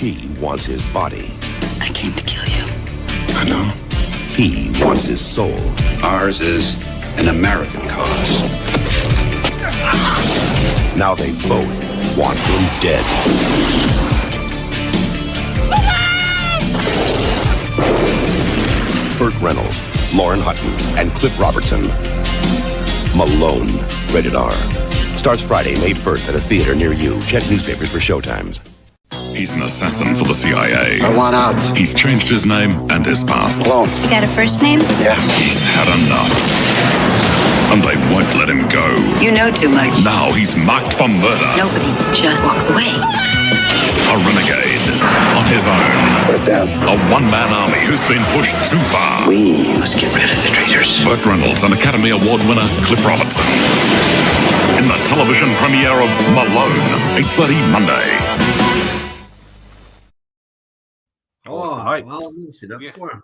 She wants his body. I came to kill you. I know. He wants his soul. Ours is an American cause. Now they both want him dead. Burt Reynolds, Lauren Hutton, and Cliff Robertson. Malone, rated R. Starts Friday, May 1st at a theater near you. Check newspapers for showtimes. He's an assassin for the CIA. I want out. He's changed his name and his past. Malone. You got a first name? Yeah. He's had enough. And they won't let him go. You know too much. Now he's marked for murder. Nobody just walks away. A renegade on his own. Put it down. A one-man army who's been pushed too far. We must get rid of the traitors. Burt Reynolds and Academy Award winner Cliff Robertson. In the television premiere of Malone, 8:30 Monday. Tonight. Well, I've never seen that before.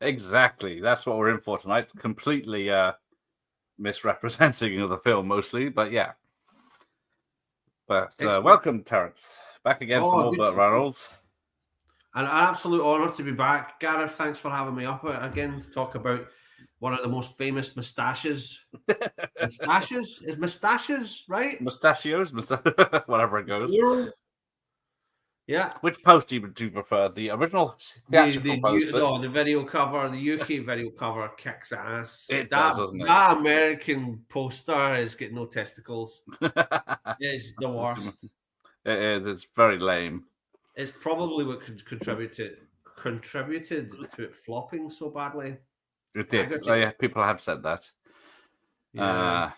Exactly. That's what we're in for tonight. Completely misrepresenting of the film mostly, but yeah. But welcome, Terence. Back again for more Burt Reynolds. An absolute honour to be back. Gareth, thanks for having me up again to talk about one of the most famous moustaches. Mustaches? Is moustaches, right? Mustachios? Whatever it goes. Yeah. Which poster do you prefer? The original theatrical poster? No, the video cover, the UK video cover kicks ass. It does, doesn't it? That American poster has got no testicles. It's the worst. It is. It's very lame. It's probably what contributed to it flopping so badly. It did. Oh, yeah, people have said that. Yeah.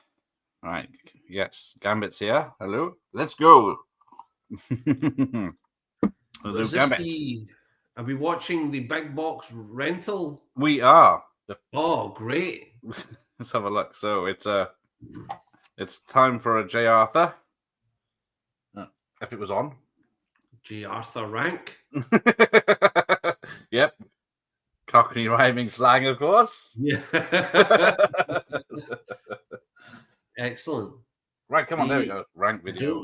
Right. Yes. Gambit's here. Hello. Let's go. Are we watching the big box rental? We are. Oh, great. Let's have a look. So it's time for a J. Arthur. If it was on. J. Arthur rank. Yep. Cockney rhyming slang, of course. Yeah. Excellent. Right, come on, there we go. Rank video.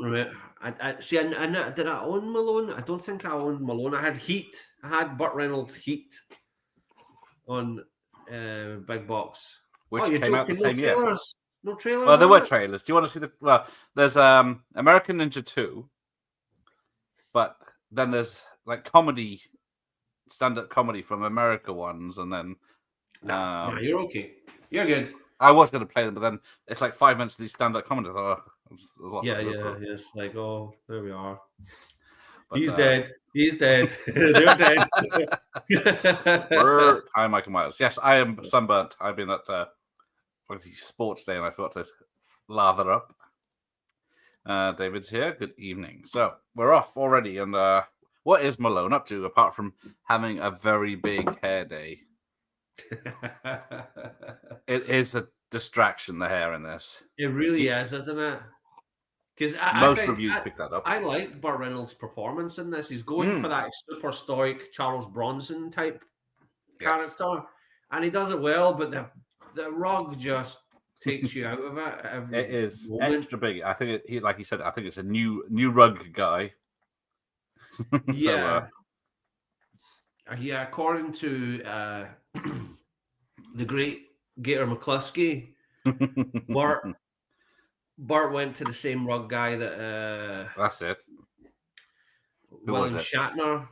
I see. Did I own Malone? I don't think I owned Malone. I had Heat. I had Burt Reynolds Heat on big box. Which came out the same year. No trailers. Well, there were trailers. Do you want to see the? Well, there's American Ninja 2, but then there's like comedy, stand-up comedy from America ones, and then. No, you're okay. You're good. I was going to play them, but then it's like 5 minutes of these stand-up comedy. It's like, oh, there we are. But, He's dead. He's dead. They're dead. Hi, Michael Myers. Yes, I am sunburnt. I've been at sports day, and I forgot to lather up. David's here. Good evening. So we're off already, and what is Malone up to apart from having a very big hair day? It is a distraction, the hair in this. It really is, isn't it? Because most reviews pick that up. I liked Burt Reynolds' performance in this. He's going for that super stoic Charles Bronson type character, and he does it well. But the rug just takes you out of it. It is extra big. I think like you said, I think it's a new rug guy. Yeah. Yeah, according to the great Gator McCluskey, Burt went to the same rug guy that that's it. William Shatner.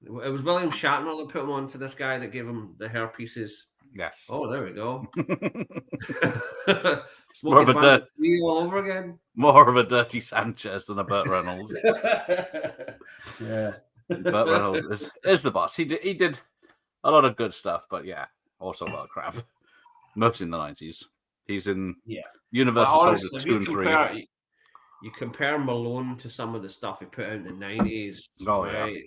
It was William Shatner that put him on to this guy that gave him the hair pieces. Yes. Oh, there we go. More of a all over again. More of a Dirty Sanchez than a Burt Reynolds. Yeah. Burt Reynolds is the boss. He did a lot of good stuff, but yeah, also a lot of crap. Mostly in the 90s. He's in Universal Soldier 2 and 3. You compare Malone to some of the stuff he put out in the 90s. Oh, right? Yeah.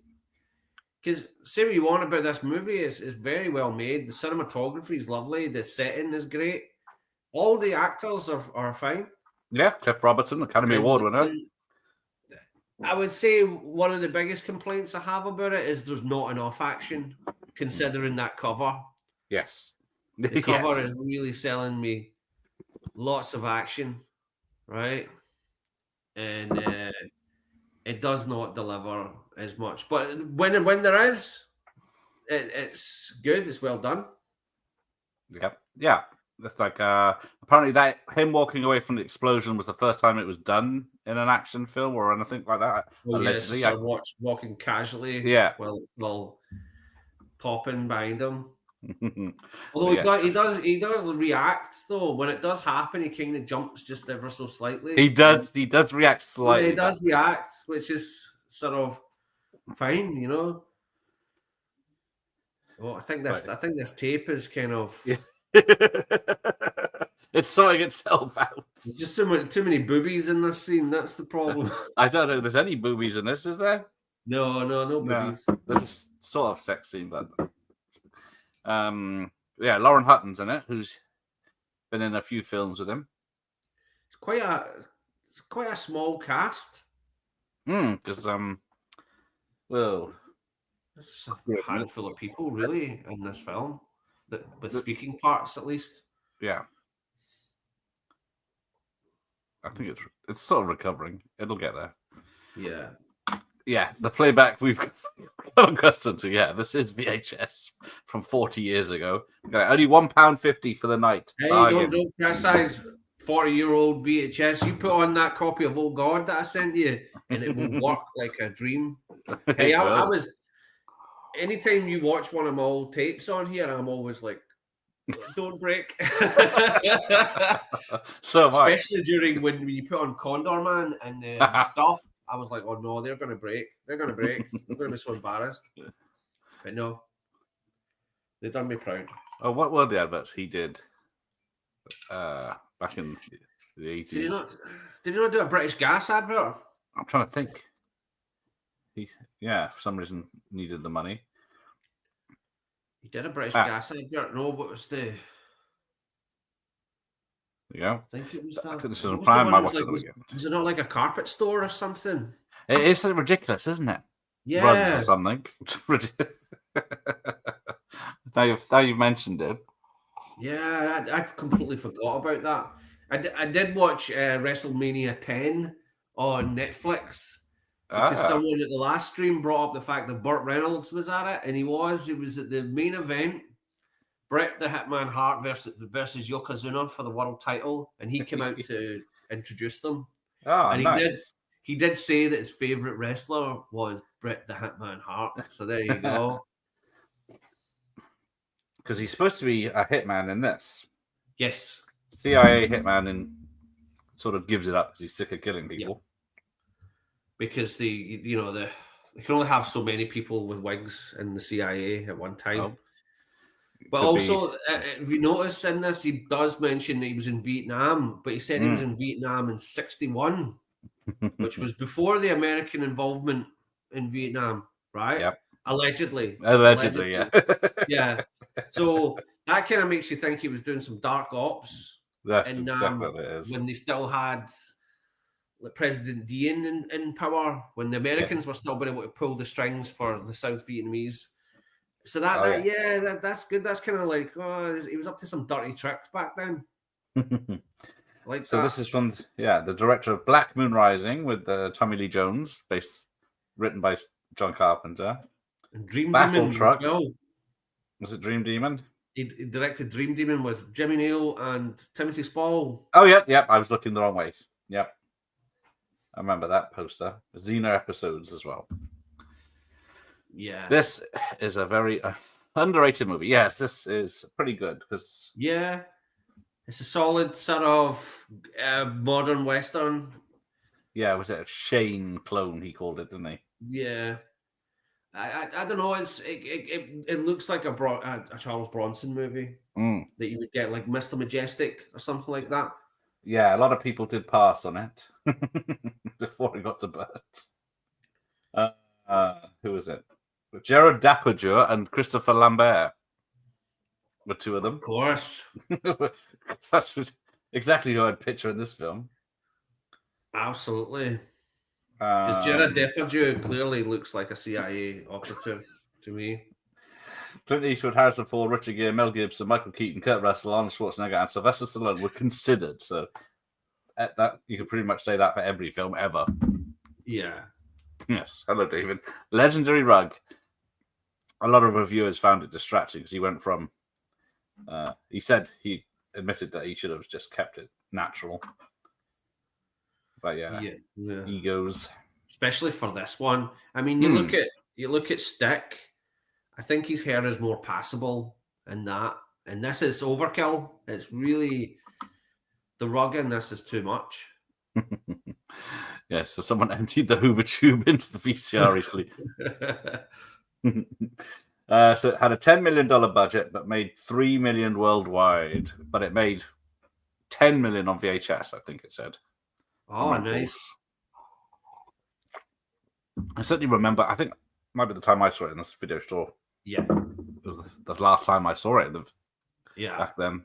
Because say what you want about this movie, is very well made. The cinematography is lovely. The setting is great. All the actors are fine. Yeah, Cliff Robertson, Academy Award winner. I would say one of the biggest complaints I have about it is there's not enough action, considering that cover. Yes. The cover is really selling me lots of action, right? And it does not deliver as much. But when there is, it's good. It's well done. Yep. Yeah. That's like apparently that him walking away from the explosion was the first time it was done in an action film or anything like that. Oh, allegedly. yes, walking casually. Yeah. Well, popping behind him. Although Yeah. he does react though. When it does happen, he kind of jumps just ever so slightly. He does react slightly. Yeah, he does react, which is sort of fine, you know. Well, I think this tape is kind of it's sorting itself out. there's just too many boobies in this scene. That's the problem. I don't know if there's any boobies in this, is there? No boobies. There's a sort of sex scene, but yeah, Lauren Hutton's in it, who's been in a few films with him. It's quite a small cast. Because well, There's just a handful of people really in this film, but speaking parts at least. Yeah, I think it's sort of recovering. It'll get there. Yeah, the playback we've got accustomed to. Yeah, this is VHS from 40 years ago. Only £1.50 for the night. Hey, don't criticize 40-year-old VHS. You put on that copy of Oh God that I sent you, and it will work like a dream. Hey, I was. Anytime you watch one of my old tapes on here, I'm always like, don't break. So especially during when you put on Condor Man and stuff. I was like, oh no, they're going to break. They're going to break. I'm going to be so embarrassed. But no, they done me proud. Oh, what were the adverts he did back in the 80s? Did he not do a British Gas advert? I'm trying to think. For some reason, needed the money. He did a British Gas advert. No, what was the... Yeah, I think it was that. I think this is a Prime. I watched it was it not like a carpet store or something? It is ridiculous, isn't it? Yeah, Rugs or something. now you've mentioned it. Yeah, I completely forgot about that. I did watch WrestleMania 10 on Netflix because someone at the last stream brought up the fact that Burt Reynolds was at it, and he was at the main event. Bret the Hitman Hart versus Yokozuna for the world title, and he came out to introduce them. Oh, and nice. He did say that his favorite wrestler was Bret the Hitman Hart. So there you go. Because he's supposed to be a hitman in this. Yes. CIA hitman, and sort of gives it up because he's sick of killing people. Yeah. Because they can only have so many people with wigs in the CIA at one time. Oh. But also, if you notice in this, he does mention that he was in Vietnam, but he said he was in Vietnam in 1961, which was before the American involvement in Vietnam, right? Yep. Allegedly, yeah. Yeah. So that kind of makes you think he was doing some dark ops. That's exactly what it is. When they still had President Dien in power, when the Americans were still being able to pull the strings for the South Vietnamese. So that's good. That's kind of like, he was up to some dirty tricks back then. This is from the director of Black Moon Rising with Tommy Lee Jones, written by John Carpenter. And Dream Battle Demon Truck. Well. Was it Dream Demon? He directed Dream Demon with Jimmy Neal and Timothy Spall. Oh, yep. I was looking the wrong way. Yep. I remember that poster. Xena episodes as well. Yeah. This is a very underrated movie. Yes, this is pretty good because... Yeah. It's a solid sort of modern Western. Yeah, was it a Shane clone, he called it, didn't he? Yeah. I don't know. It looks like a Charles Bronson movie that you would get like Mr. Majestic or something like that. Yeah, a lot of people did pass on it before it got to Burt. Who was it? Gerard Depardieu and Christopher Lambert were two of them. Of course. That's exactly who I'd picture in this film. Absolutely. Because Gerard Depardieu clearly looks like a CIA operative to me. Clint Eastwood, Harrison Ford, Richard Gere, Mel Gibson, Michael Keaton, Kurt Russell, Arnold Schwarzenegger, and Sylvester Stallone were considered. So that you could pretty much say that for every film ever. Yeah. Yes, hello, David. Legendary rug. A lot of reviewers found it distracting because he went from. He admitted that he should have just kept it natural. But yeah. Egos. Especially for this one. I mean, you look at Stick. I think his hair is more passable in that, and this is overkill. It's really the rug in this is too much. Yeah, so someone emptied the Hoover tube into the VCR recently. So it had a $10 million budget, but made $3 million worldwide. But it made $10 million on VHS, I think it said. Oh, nice. I certainly remember, I think it might be the time I saw it in this video store. Yeah. It was the last time I saw it back then.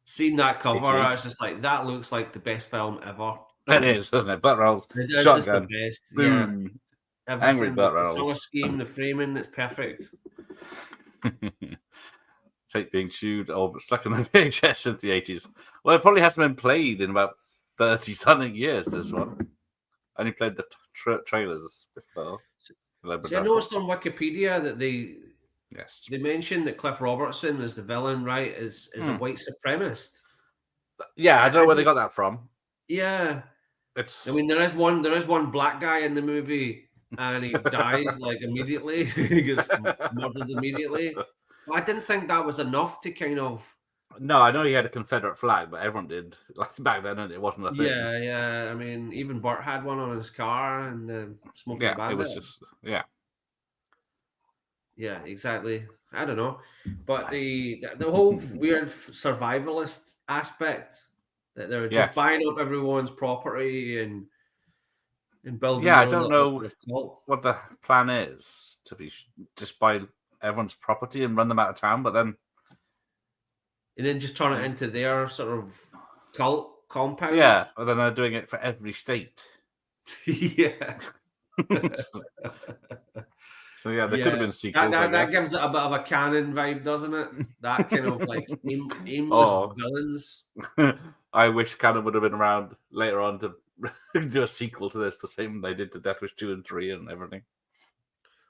Seeing that cover, I was just like, that looks like the best film ever. It is, doesn't it? Burt Reynolds, it's shotgun, just the best. boom. Yeah. Angry Burt The color Reynolds. scheme, the framing, it's perfect. Tape being chewed or stuck in the VHS since the 80s. Well, it probably hasn't been played in about 30-something years, this one. Only played the trailers before. See, I noticed on Wikipedia that they mentioned that Cliff Robertson is the villain, right? Is a white supremacist. Yeah, I don't know where they got that from. Yeah. I mean, there is one black guy in the movie, and he dies like immediately. He gets murdered immediately. But I didn't think that was enough to kind of. No, I know he had a Confederate flag, but everyone did back then, and it wasn't a thing. Yeah. I mean, even Burt had one on his car, and Smokey the Bandit. It was just Yeah, exactly. I don't know, but the whole weird survivalist aspect that they're just buying up everyone's property and building. Yeah, I don't know what the plan is to be just buy everyone's property and run them out of town, but then. And then just turn it into their sort of cult compound. Yeah, but then they're doing it for every state. Yeah. So there could have been sequels. That gives it a bit of a canon vibe, doesn't it? That kind of like aimless villains. I wish Canon would have been around later on to do a sequel to this, the same they did to Death Wish 2 and 3 and everything.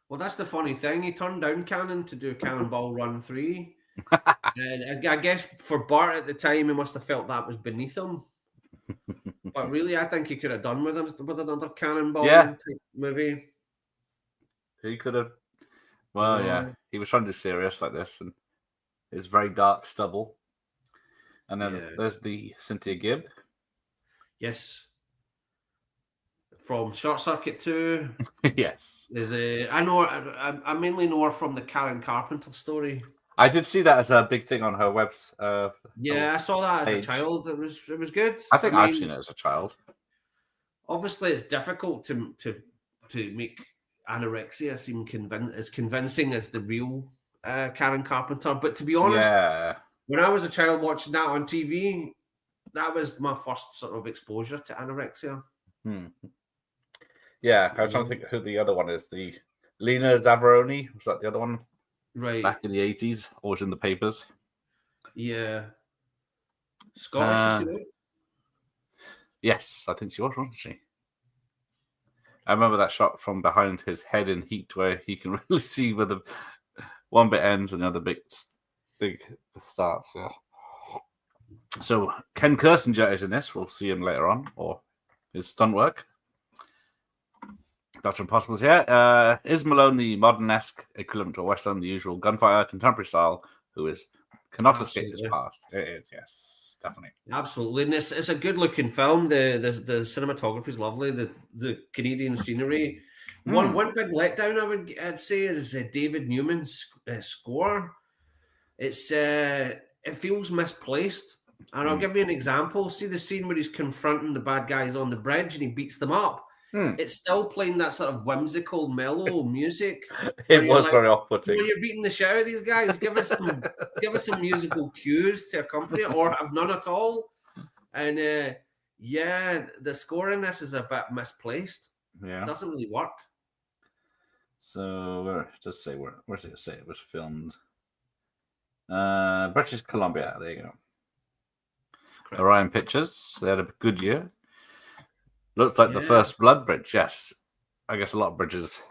Well, that's the funny thing. He turned down Canon to do Cannonball Run 3. And I guess for Bart at the time, he must have felt that was beneath him. But really, I think he could have done with another Cannonball type movie. He could have. Well, he was trying to do serious like this, and it's very dark stubble. And then there's the Cynthia Gibb. Yes. From Short Circuit 2. Yes. I mainly know her from the Karen Carpenter story. I did see that as a big thing on her webs. I saw that as a child. It was good. I think I've seen it as a child. Obviously, it's difficult to make anorexia seem as convincing as the real Karen Carpenter. But to be honest, when I was a child watching that on TV, that was my first sort of exposure to anorexia. Yeah, I was trying to think who the other one is. The Lena Zavaroni, was that the other one? Right. Back in the 80s, always in the papers. Yeah. Scottish, is she? Yes, I think she was, wasn't she? I remember that shot from behind his head in heat where he can really see where the one bit ends and the other big starts. Yeah. So Ken Kirsinger is in this. We'll see him later on, or his stunt work. Dr. Impossible's here. Is Malone the modern-esque equivalent to a Western, the usual gunfire, contemporary style, who cannot escape his past? It is, yes, definitely. Absolutely. And it's a good-looking film. The cinematography is lovely. The Canadian scenery. One big letdown, I'd say, is David Newman's score. It feels misplaced. And I'll give you an example. See the scene where he's confronting the bad guys on the bridge and he beats them up? It's still playing that sort of whimsical, mellow music. It was very off-putting. You're beating the shit out of these guys. Give us some musical cues to accompany it, or have none at all. And the score in this is a bit misplaced. Yeah, it doesn't really work. So where does it say it was filmed? British Columbia. There you go. Orion Pictures. They had a good year. Looks like the first Blood Bridge, yes. I guess a lot of bridges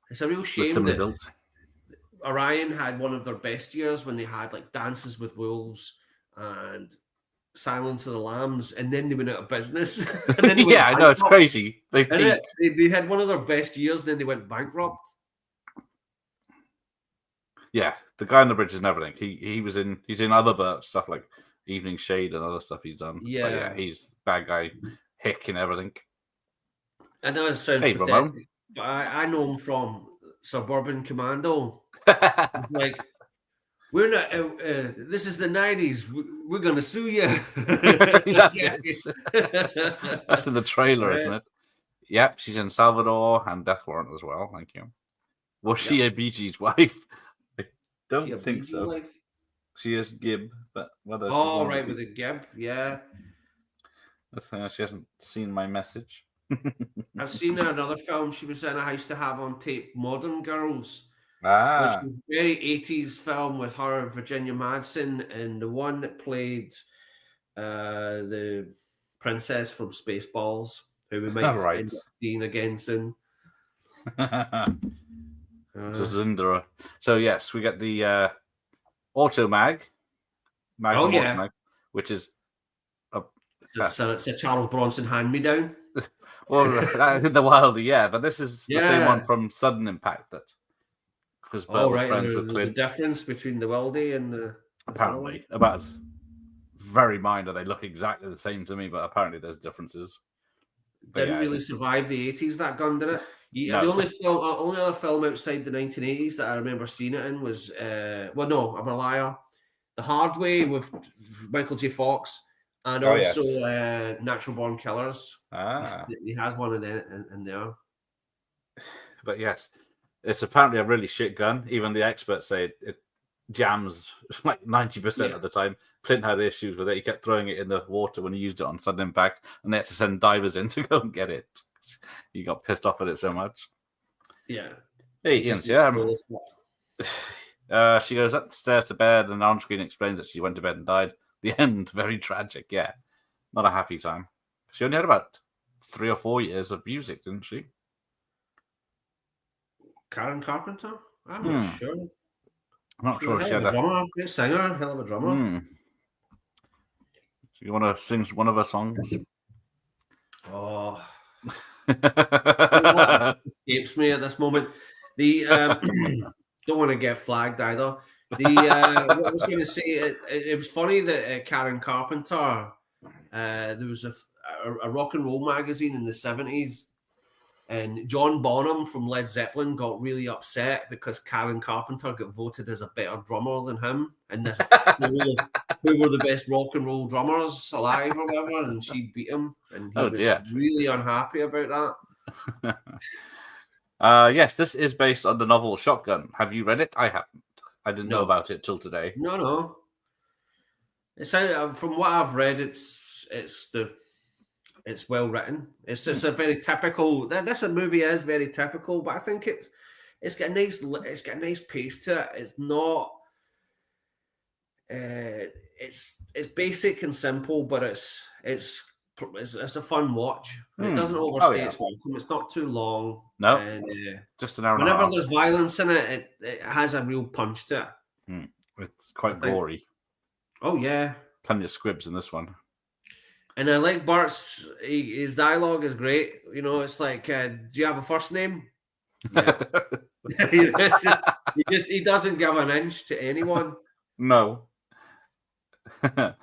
It's a real were shame similarly that built. Orion had one of their best years when they had like Dances with Wolves and Silence of the Lambs, and then they went out of business. And then they went Yeah, I know, it's bankrupt. crazy. They And peaked. they had one of their best years, then they went bankrupt. Yeah, the guy on the bridges and everything. He's in other Burt stuff like Evening Shade and other stuff he's done. But yeah, Yeah. he's bad guy, hick and everything. I know it sounds Hey, pathetic, Ramon. but I know him from Suburban Commando. Like, we're not. This is the '90s. We're gonna sue you. That's it. That's in the trailer, isn't it? Yep, she's in Salvador and Death Warrant as well. Thank you. Was she a Bee Gees wife? I don't think so. Like... She is Gibb, but whether Oh, right, with the Gibb, yeah. She hasn't seen my message. I've seen another film she was in. I used to have on tape, Modern Girls. Ah, Which was a very 80s film with her and Virginia Madsen, and the one that played the princess from Spaceballs, who we might end up seeing again soon. Zindera. So yes, we get the Auto Mag. Mag, which is it's a Charles Bronson hand-me-down. Well, the Wilder, yeah, but this is the same one from Sudden Impact that. Because Burt was friends with Clint. There's a difference between the Weldy and the... Apparently. About very minor. They look exactly the same to me, but apparently there's differences. Didn't really survive the 80s, that gun, did it? No. The only other film outside the 1980s that I remember seeing it in was... I'm a liar. The Hard Way with Michael J. Fox, and also Natural Born Killers. He has one in there. But yes... It's apparently a really shit gun. Even the experts say it jams like 90% of the time. Clint had issues with it. He kept throwing it in the water when he used it on Sudden Impact, and they had to send divers in to go and get it. He got pissed off at it so much. Yeah. Hey, Ian, she goes up the stairs to bed, and on screen explains that she went to bed and died. The end, very tragic. Yeah, not a happy time. She only had about 3 or 4 years of music, didn't she? Karen Carpenter? I'm not sure. I'm not sure she had a drummer, great singer, hell of a drummer. So you want to sing one of her songs? Oh, escapes me at this moment. The don't want to get flagged either. What I was going to say, it was funny that Karen Carpenter. There was a rock and roll magazine in the 70s. And John Bonham from Led Zeppelin got really upset because Karen Carpenter got voted as a better drummer than him. And this who were the best rock and roll drummers alive or whatever, and she beat him. And he was really unhappy about that. Yes, this is based on the novel Shotgun. Have you read it? I haven't. I didn't know about it till today. No. It's from what I've read, it's well written. It's just a very typical. This movie is very typical, but I think it's got a nice pace to it. It's not. It's basic and simple, but it's a fun watch. It doesn't overstay its welcome. It's not too long. No, and, just an hour. Whenever there's violence in it, it has a real punch to it. It's quite gory. Oh yeah, plenty of squibs in this one. And I like Burt's. His dialogue is great. You know, it's like, do you have a first name? Yeah. He doesn't give an inch to anyone. No. But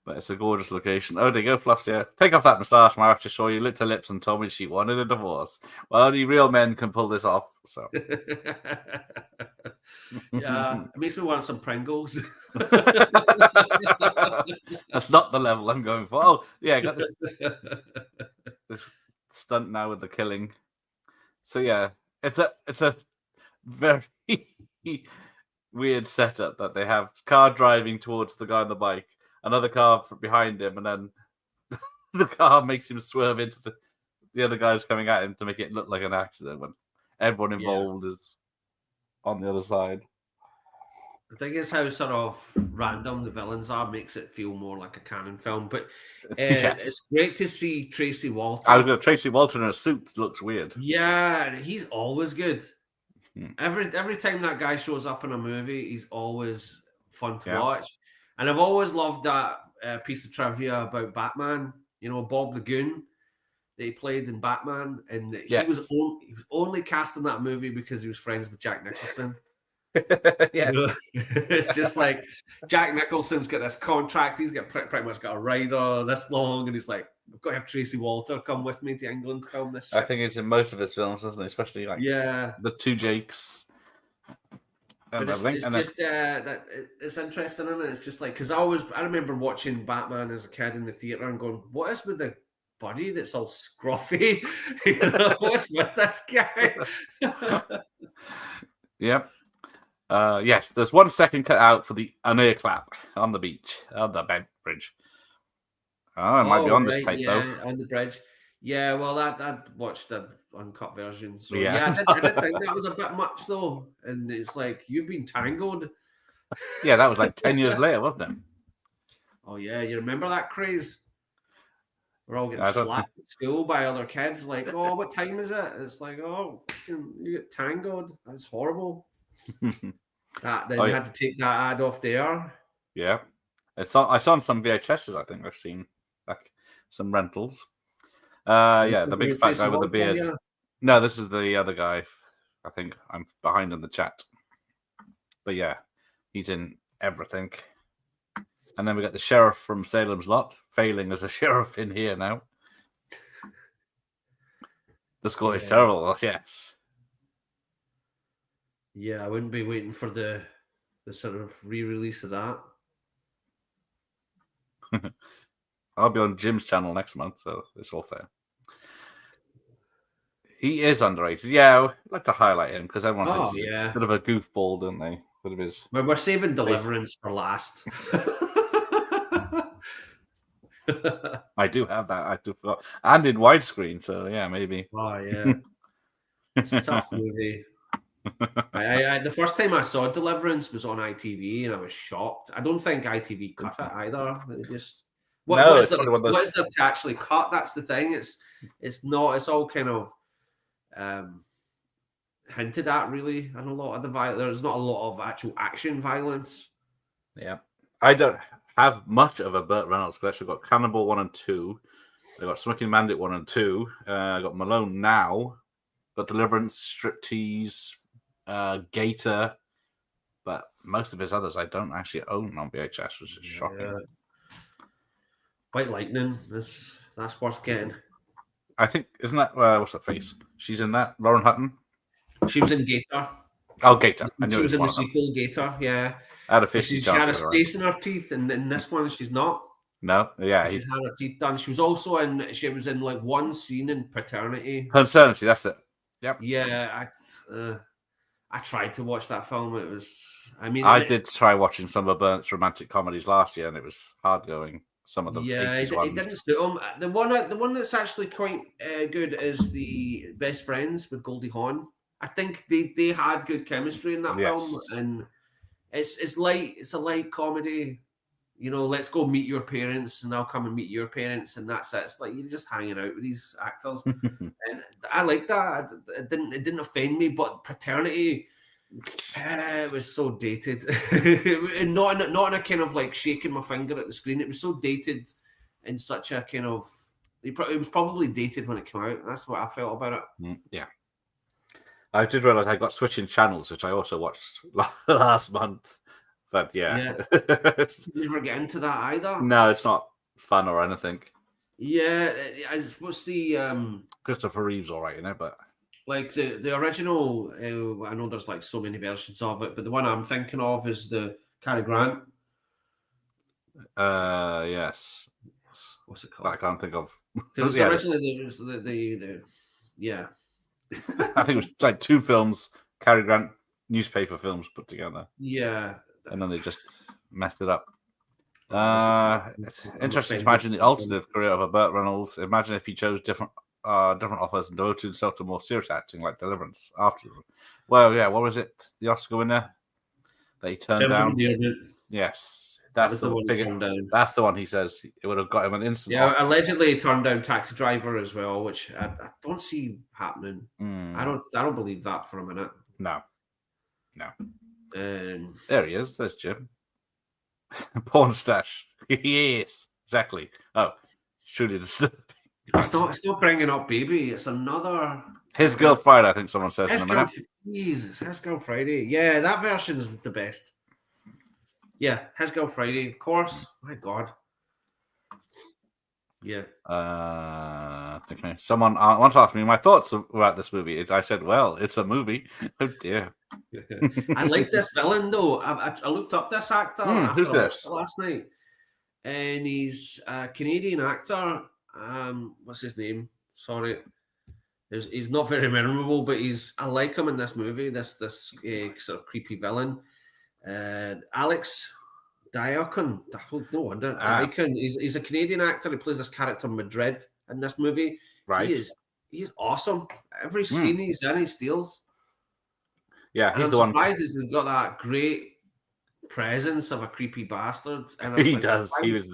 it's a gorgeous location. Oh, there you go, Fluff's here. Take off that moustache, my wife, to show you licked her lips and told me she wanted a divorce. Well, only real men can pull this off. So. Yeah, it makes me want some Pringles. That's not the level I'm going for. Oh, yeah, I got this stunt now with the killing. So yeah, it's a very weird setup that they have. Car driving towards the guy on the bike, another car behind him, and then the car makes him swerve into the other guys coming at him to make it look like an accident when everyone involved is on the other side. I think it's how sort of random the villains are makes it feel more like a canon film. But Yes. it's great to see Tracy Walter. I was going to Tracy Walter in a suit looks weird. Yeah, he's always good. Hmm. Every time that guy shows up in a movie, he's always fun to Yeah. watch. And I've always loved that piece of trivia about Batman. You know, Bob the Goon that he played in Batman, and he was only cast in that movie because he was friends with Jack Nicholson. Yes. It's just like Jack Nicholson's got this contract. He's got pretty much got a rider this long, and he's like, I've got to have Tracy Walter come with me to England to film this shit. I think it's in most of his films, doesn't it? Especially like the two Jakes. But it's interesting, isn't it? It's just like, because I remember watching Batman as a kid in the theater and going, what is with the body that's all scruffy? You know, what's with this guy? Yep. Yes, there's 1 second cut out for the air clap on the beach, on the bridge. Oh, it might be on this tape, though. On the bridge. Yeah, well, I watched the uncut version. So, Yeah. I didn't think that was a bit much, though. And it's like, you've been tangled. Yeah, that was like 10 years later, wasn't it? Oh, yeah, you remember that craze? We're all getting slapped at school by other kids. Like, oh, what time is it? It's like, oh, you get tangled. That's horrible. Then you had to take that ad off the air. Yeah. I saw on some VHSs, I think I've seen like some rentals. The big fat guy with the beard. Yeah. No, this is the other guy. I think I'm behind in the chat. But yeah, he's in everything. And then we got the sheriff from Salem's Lot, failing as a sheriff in here now. The score is terrible, yes. Yeah, I wouldn't be waiting for the sort of re-release of that. I'll be on Jim's channel next month, so it's all fair. He is underrated. Yeah, I'd like to highlight him because everyone thinks he's a bit of a goofball, don't they? We're saving Deliverance for last. I do have that. I do forgot. And in widescreen, so yeah, maybe. Oh, yeah. It's a tough movie. The first time I saw Deliverance was on ITV, and I was shocked. I don't think ITV cut it either. It just what is there to actually cut? That's the thing. It's not. It's all kind of hinted at, really. And a lot of the violence. There's not a lot of actual action violence. Yeah, I don't have much of a Burt Reynolds collection. I've got Cannibal 1 and 2. I got Smoking Bandit 1 and 2. I got Malone now. Got Deliverance, Striptease. Gator, but most of his others I don't actually own on VHS, which is shocking. White Lightning, that's worth getting. I think, isn't that what's that face? She's in that. Lauren Hutton. She was in Gator. Oh, Gator. I knew she was in the sequel, Gator. Yeah. I had a 50 she had a space in her teeth, and in this one she's not. No, yeah, she's had her teeth done. She was also in. She was in like one scene in Paternity. Paternity, that's it. Yep. Yeah, I tried to watch that film. It was, I did try watching some of Burnt's romantic comedies last year, and it was hard going. Some of them, it didn't suit him. The one that's actually quite good is the Best Friends with Goldie Hawn. I think they had good chemistry in that film, and it's a light comedy. You know, let's go meet your parents, and I'll come and meet your parents, and that's it. It's like you're just hanging out with these actors, and I like that. It didn't offend me, but Paternity, it was so dated, and not in a kind of like shaking my finger at the screen. It was so dated, in such a kind of. It was probably dated when it came out. That's what I felt about it. Yeah, I did realize I got switching channels, which I also watched last month. But yeah. Never get into that either. No, it's not fun or anything. Yeah, what's the Christopher Reeve's all right, but like the original. I know there's like so many versions of it, but the one I'm thinking of is the Cary Grant. Yes. What's it called? I can't think of. Because originally there was the yeah. I think it was like 2 films, Cary Grant newspaper films put together. Yeah. And then they just messed it up. It's interesting to imagine the alternative career of a Burt Reynolds. Imagine if he chose different offers and devoted himself to more serious acting like Deliverance after. Well, yeah, what was it? The Oscar winner? that he turned Terms of down. Endearment. Yes, That that's was the one he turned down. That's the one he says it would have got him an instant. Yeah, offer. allegedly he turned down Taxi Driver as well, which I don't see happening. I don't believe that for a minute. No. Um, There he is. There's Jim. Porn stash. Yes, exactly. Oh, truly disturbing. it's not bringing up Baby. It's another. His Girl Friday, I think someone says in a minute. Jesus, His Girl Friday. Yeah, that version's the best. Yeah, His Girl Friday, of course. My God. Yeah. Okay. Someone once asked me my thoughts about this movie. I said, well, it's a movie. Oh, dear. I like this villain, though. I looked up this actor who's this? last night. And he's a Canadian actor. What's his name? Sorry. He's not very memorable, but I like him in this movie, this sort of creepy villain. Alex Diakon. No wonder. Diakon. He's a Canadian actor. He plays this character Madrid in this movie. Right. He's awesome. Every scene he's in, he steals. Yeah, and he's I'm the one. Surprised he's got that great presence of a creepy bastard. And He does. He was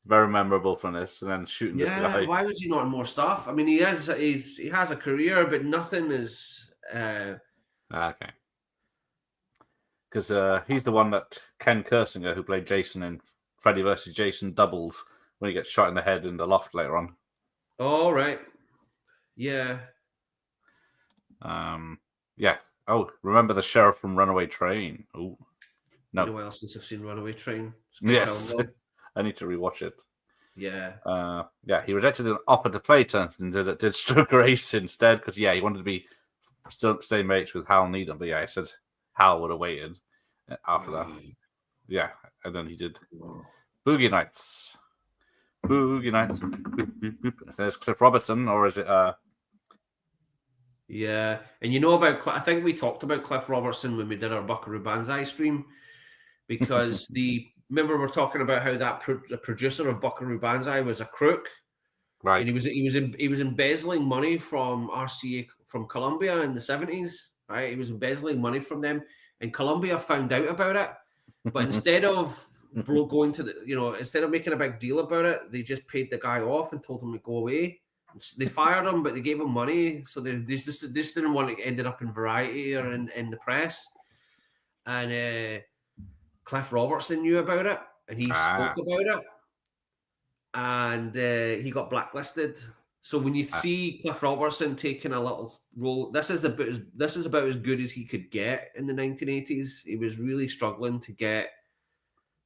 very memorable from this, and then shooting this guy. Why was he not in more stuff? I mean, he has a career, but nothing is. Okay. Because he's the one that Ken Kersinger, who played Jason in Freddy vs. Jason, doubles when he gets shot in the head in the loft later on. Oh, right. Yeah. Yeah. Oh, remember the sheriff from Runaway Train? Oh, no. You know what else since I've seen Runaway Train? Yes. I need to rewatch it. Yeah. Yeah, he rejected an offer to play Turnford and did Stoker Ace instead because, yeah, he wanted to be still same mates with Hal Needham. But, yeah, he said Hal would have waited after that. Yeah, and then he did Boogie Nights. Boogie Nights. There's Cliff Robertson, or is it... Yeah, and you know about... I think we talked about Cliff Robertson when we did our Buckaroo Banzai stream because remember we're talking about how the producer of Buckaroo Banzai was a crook, right? And he was embezzling money from RCA from Columbia in the 70s, right? He was embezzling money from them, and Columbia found out about it. But instead of going to instead of making a big deal about it, they just paid the guy off and told him to go away. They fired him, but they gave him money, so they just didn't want it ended up in Variety or in the press. And Cliff Robertson knew about it, and he spoke about it, and he got blacklisted. So when you see Cliff Robertson taking a little role, this is about as good as he could get in the 1980s. He was really struggling to get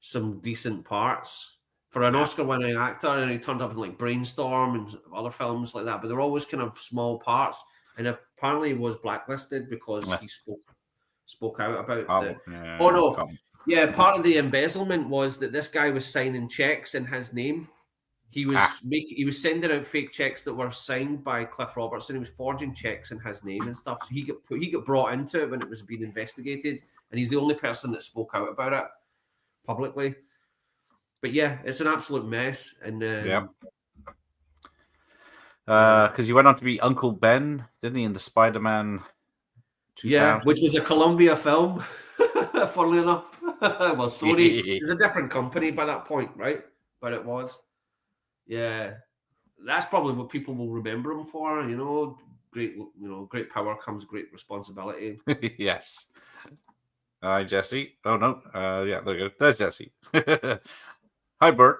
some decent parts for an Oscar-winning actor, and he turned up in like Brainstorm and other films like that. But they're always kind of small parts, and apparently he was blacklisted because he spoke out about part of the embezzlement was that this guy was signing checks in his name. He was sending out fake checks that were signed by Cliff Robertson. He was forging checks in his name and stuff. So he got brought into it when it was being investigated, and he's the only person that spoke out about it publicly. But yeah, it's an absolute mess. And because he went on to be Uncle Ben, didn't he, in the Spider-Man? 2000? Yeah, which was a Columbia film. Funnily enough, well, Sony is a different company by that point, right? But it was. Yeah, that's probably what people will remember him for. Great power comes great responsibility. Yes. Hi, Jesse. Oh no. Yeah, there you go. There's Jesse. Hi, Burt.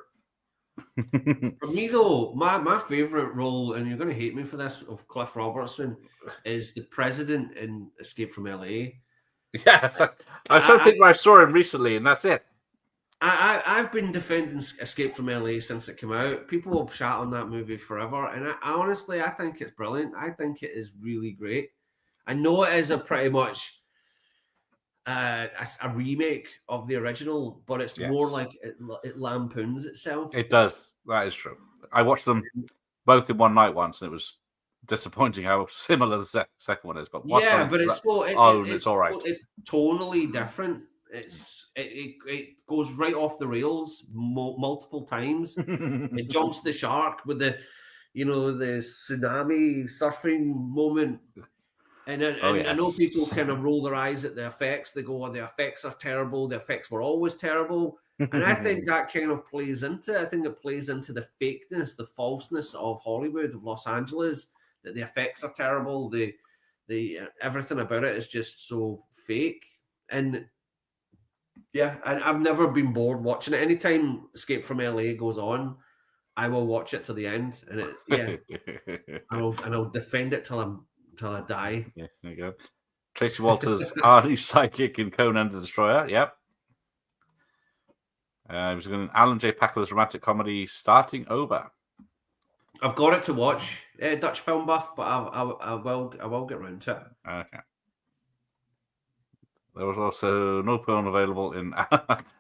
For me, though, my favorite role, and you're going to hate me for this, of Cliff Robertson, is the president in Escape from LA. Yes, I don't think I saw him recently, and that's it. I've been defending Escape from LA since it came out. People have shat on that movie forever, and honestly, I think it's brilliant. I think it is really great. I know it is a pretty much a remake of the original, but it's more like it lampoons itself. It does. That is true. I watched them both in one night once, and it was disappointing how similar the second one is. But but it's it's all right. It's tonally different. It goes right off the rails multiple times. It jumps the shark with the tsunami surfing moment. And I know people kind of roll their eyes at the effects. They go, "Oh, the effects are terrible. The effects were always terrible." And I think that kind of plays into it. I think it plays into the fakeness, the falseness of Hollywood, of Los Angeles, that the effects are terrible. The everything about it is just so fake. And yeah, I've never been bored watching it. Anytime Escape from LA goes on, I will watch it to the end. And I'll defend it till I die. Yes, there you go. Tracy Walters, Arnie's sidekick in Conan the Destroyer. Yep. It was an Alan J. Pakler's romantic comedy, Starting Over. I've got it to watch, Dutch film buff, but I will get round to it. Okay. There was also no porn available in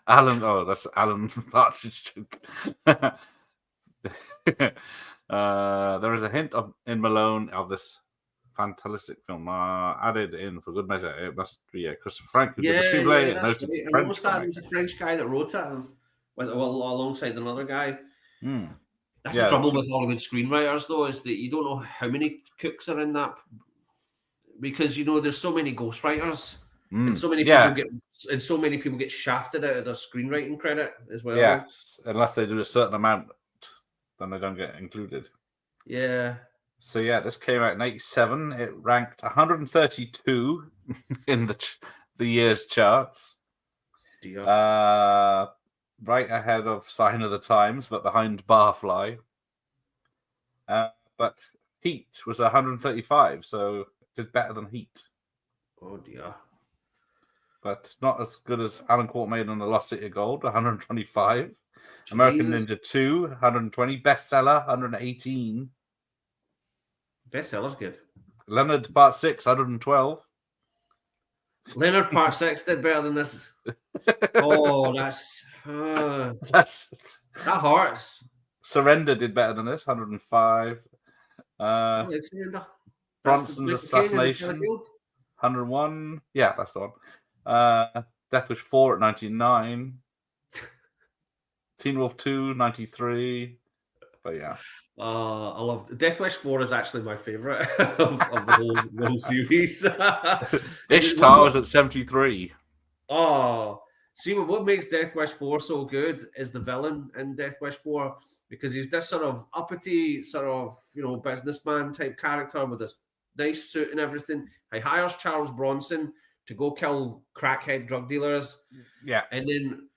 Alan. Oh, that's Alan Partridge joke. There is a hint in Malone of this fantastic film added in for good measure. It must be Christopher Frank who did the screenplay. That's right. I noticed that it was a French guy that wrote it, and alongside another guy. That's the trouble with Hollywood screenwriters, though, is that you don't know how many cooks are in that, because there's so many ghostwriters, and so many people get shafted out of their screenwriting credit as well. Yes, unless they do a certain amount, then they don't get included. Yeah. So yeah, this came out in '87. It ranked 132 in the year's charts. Right ahead of Sign of the Times, but behind Barfly. But Heat was 135, so it did better than Heat. Oh dear. But not as good as Alan Quartermain and the Lost City of Gold, 125. Jesus. American Ninja 2, 120. Bestseller, 118. Bestseller's good. Leonard Part 6, 112. Leonard Part 6 did better than this. Oh, that hurts. Surrender did better than this, 105. Bronson's Assassination, 101. Yeah, that's the one. Death Wish 4 at 99. Teen Wolf 2, 93. But yeah. I love Death Wish 4 is actually my favorite of the whole series. Ishtar was at 73. Oh, see, what makes Death Wish 4 so good is the villain in Death Wish 4, because he's this sort of uppity, sort of, businessman type character with this nice suit and everything. He hires Charles Bronson to go kill crackhead drug dealers. Yeah. And then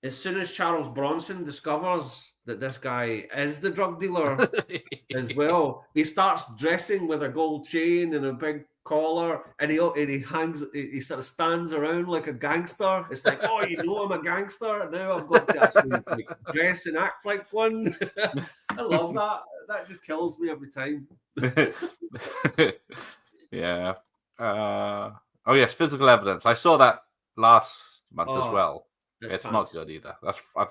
as soon as Charles Bronson discovers that this guy is the drug dealer as well, he starts dressing with a gold chain and a big collar, and he sort of stands around like a gangster. It's like, oh, I'm a gangster. Now I've got to actually dress and act like one. I love that. That just kills me every time. Yeah. Oh yes, Physical Evidence. I saw that last month as well. It's not good either.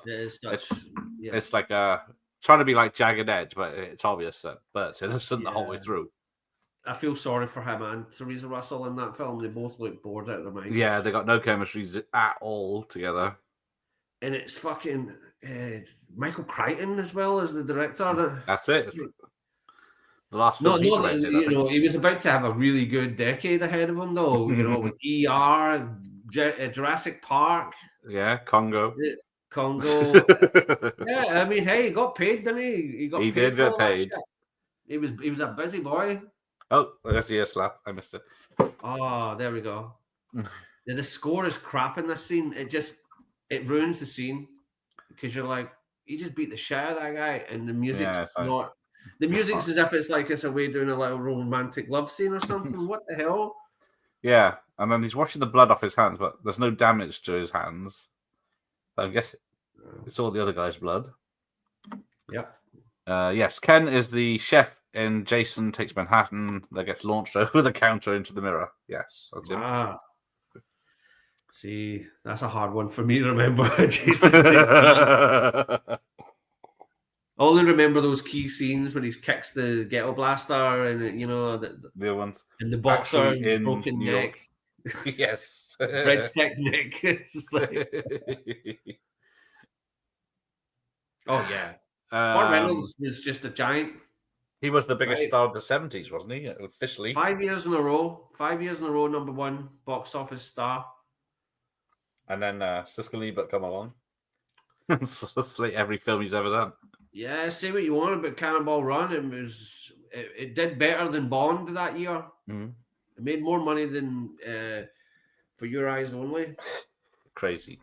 It's like trying to be like Jagged Edge, but it's obvious that Burt's innocent the whole way through. I feel sorry for him and Theresa Russell in that film. They both look bored out of their minds. Yeah, they got no chemistry at all together. And it's fucking Michael Crichton as well as the director. That's it. The last film he was about to have a really good decade ahead of him, though. With ER, Jurassic Park. Yeah, Congo. Yeah, I mean, hey, he got paid, didn't he? He did get paid. He was a busy boy. Oh, that's the ear slap. I missed it. Oh, there we go. The score is crap in this scene. It ruins the scene, because you're like, he just beat the shit out of that guy, and the music's not. The music's as if it's a way doing a little romantic love scene or something. What the hell? Yeah, and then he's washing the blood off his hands, but there's no damage to his hands. So I guess it's all the other guy's blood. Yeah. Yes, Ken is the chef in Jason Takes Manhattan that gets launched over the counter into the mirror. Yes, that's him. See, that's a hard one for me to remember. Jason Takes Manhattan. I only remember those key scenes when he kicks the ghetto blaster and the other ones, and the boxer and broken neck. Yes, breadstick neck. It's just like... Oh yeah, Burt Reynolds was just a giant. He was the biggest Right. star of the 70s, wasn't he? Officially. 5 years in a row. 5 years in a row, number one box office star. And then Siskel and Ebert come along. Slate every film he's ever done. Yeah, say what you want about Cannonball Run. It did better than Bond that year. Mm-hmm. It made more money than For Your Eyes Only. Crazy.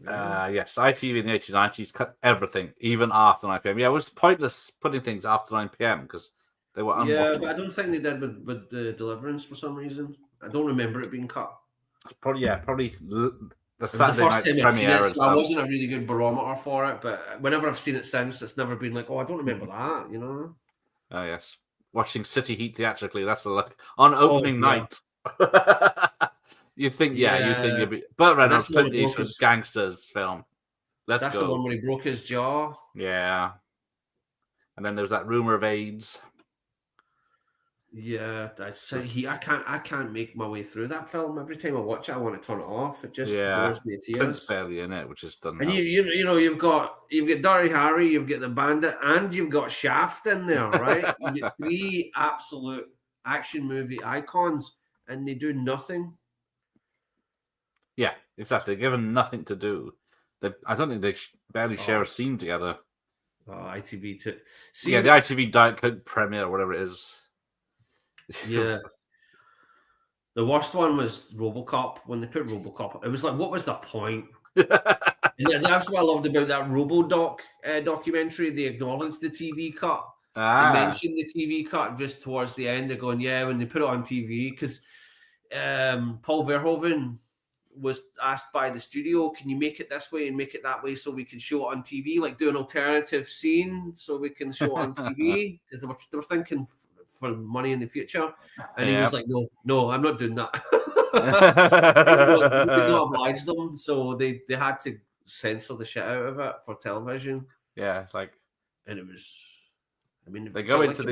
Yeah. Yes, ITV in the 1890s cut everything, even after 9 p.m. Yeah, it was pointless putting things after 9 p.m. because they were Yeah, unwatchable. but I don't think they did with the Deliverance for some reason. I don't remember it being cut. Probably the It was the Saturday first night time I'd seen premiere. it, so I wasn't a really good barometer for it. But whenever I've seen it since, it's never been like, oh, I don't remember that, you know? Oh, yes. Watching City Heat theatrically, that's a look. On opening yeah. night. You think you'd be. Burt Reynolds, the one Clint that broke Eastwood's his- gangsters film. That's the one where he broke his jaw. Yeah. And then there's that rumor of AIDS. Yeah, I can't make my way through that film. Every time I watch it, I want to turn it off. It just bores me to Clint's tears. barely in it, which is done. And you've got Dirty Harry, you've got the Bandit, and you've got Shaft in there, right? You get 3 absolute action movie icons, and they do nothing. Yeah, exactly. Given nothing to do, I don't think they barely share a scene together. Oh, ITV too. The ITV Diet Coke premiere, whatever it is. Yeah. The worst one was RoboCop. When they put RoboCop, it was like, what was the point? And that's what I loved about that RoboDoc documentary. They acknowledged the TV cut. They mentioned the TV cut just towards the end. They're going, yeah, when they put it on TV, because Paul Verhoeven was asked by the studio, can you make it this way and make it that way so we can show it on TV, like do an alternative scene so we can show it on TV? Because they were thinking for money in the future. And he was like, no, I'm not doing that. We could not oblige them, so they had to censor the shit out of it for television. Yeah, it's like, and it was, I mean, they go into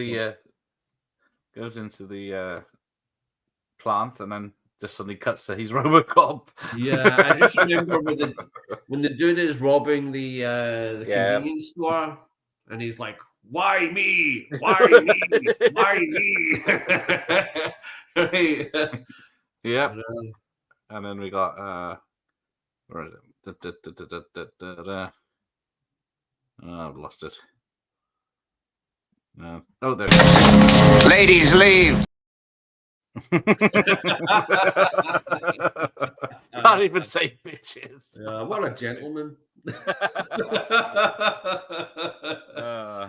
goes into the plant and then just suddenly cuts to he's RoboCop. Yeah, I just remember when the dude is robbing the convenience store, and he's like, "Why me? Why me? Why me?" Right. Yep. And then we got where is it? Oh, I've lost it. Oh, there. Ladies, leave. Can't even say bitches. Yeah, what a gentleman.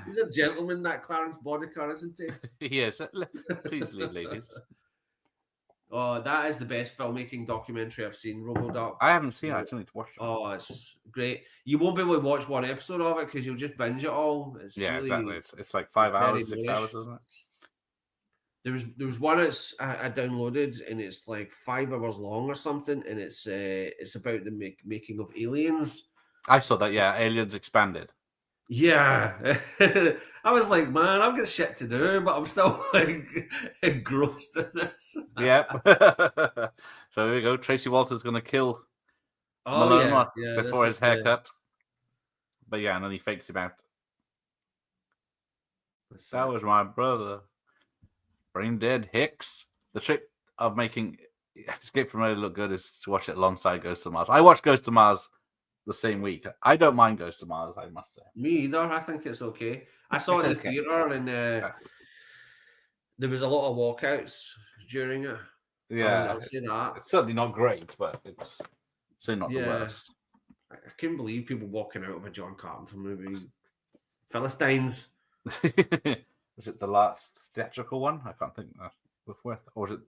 He's a gentleman, that Clarence Boddicker, isn't he? Yes. Please leave, ladies. Oh, that is the best filmmaking documentary I've seen, RoboDoc. I haven't seen it. I still need to watch it. Oh, it's great. You won't be able to watch one episode of it because you'll just binge it all. It's really, exactly. It's like 5 hours, 6 hours, isn't it? There was one I downloaded, and it's like 5 hours long or something, and it's about the making of Aliens. I saw that. Yeah, Aliens Expanded. Yeah, I was like, man, I've got shit to do, but I'm still like engrossed in this. Yep. So here we go. Tracy Walter's going to kill Malone before his haircut. But yeah, and then he fakes him out. That was my brother. Brain dead Hicks. The trick of making Escape from LA look good is to watch it alongside Ghost of Mars. I watched Ghost of Mars the same week. I don't mind Ghost of Mars, I must say. Me either. I think it's okay. I saw it in the theater, and there was a lot of walkouts during it. Yeah, I'll say that. It's certainly not great, but it's certainly not the worst. I couldn't believe people walking out of a John Carpenter movie. Philistines. Was it the last theatrical one? I can't think that was worth. Or was it?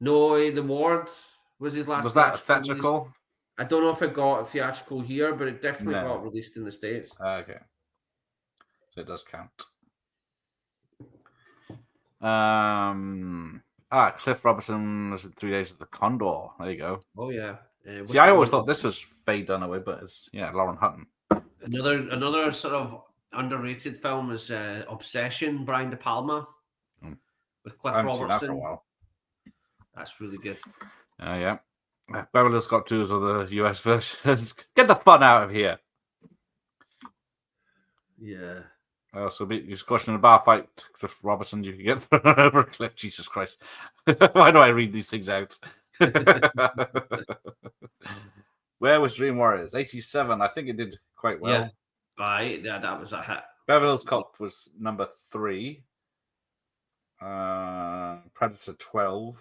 No, The Ward was his last. Was that theatrical? Release. I don't know if it got theatrical here, but it definitely got released in the States. Okay, so it does count. Cliff Robertson was in 3 Days at the Condor. There you go. Oh yeah. See, I always thought this was Faye Dunaway, but it's Lauren Hutton. Another sort of underrated film is Obsession, Brian De Palma with Cliff Robertson. That for a while. That's really good. Yeah. Beverly Hills Cop 2 is other US versions. Get the fun out of here. Yeah. So you're questioning a bar fight, Cliff Robertson. You can get thrown over a cliff. Jesus Christ! Why do I read these things out? Where was Dream Warriors? 87. I think it did quite well. Yeah, right. Yeah, that was a hit. Beverly Hills Cop was number 3. Predator 12.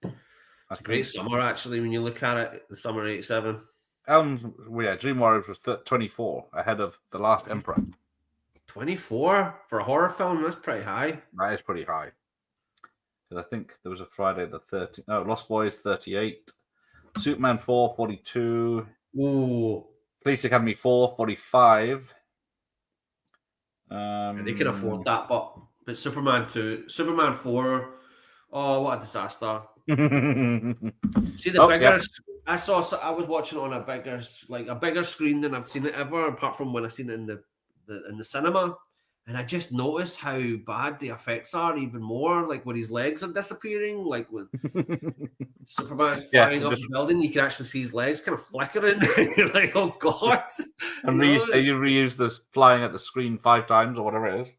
It's a great summer, actually, when you look at it. The summer '87. Dream Warriors was 24, ahead of The Last Emperor. 24 for a horror film. That's pretty high. That is pretty high. Because I think there was a Friday the 13th. No, Lost Boys 38. Superman 4 42. Ooh. Police Academy 4 45. They can afford that, but Superman 2, Superman 4. Oh, what a disaster! See the bigger. Yeah. I was watching it on a bigger screen than I've seen it ever, apart from when I seen it in the cinema. And I just noticed how bad the effects are, even more. Like when his legs are disappearing, like when Superman's flying up the building, you can actually see his legs kind of flickering. You're like, oh god! And you reuse this flying at the screen 5 times or whatever it is.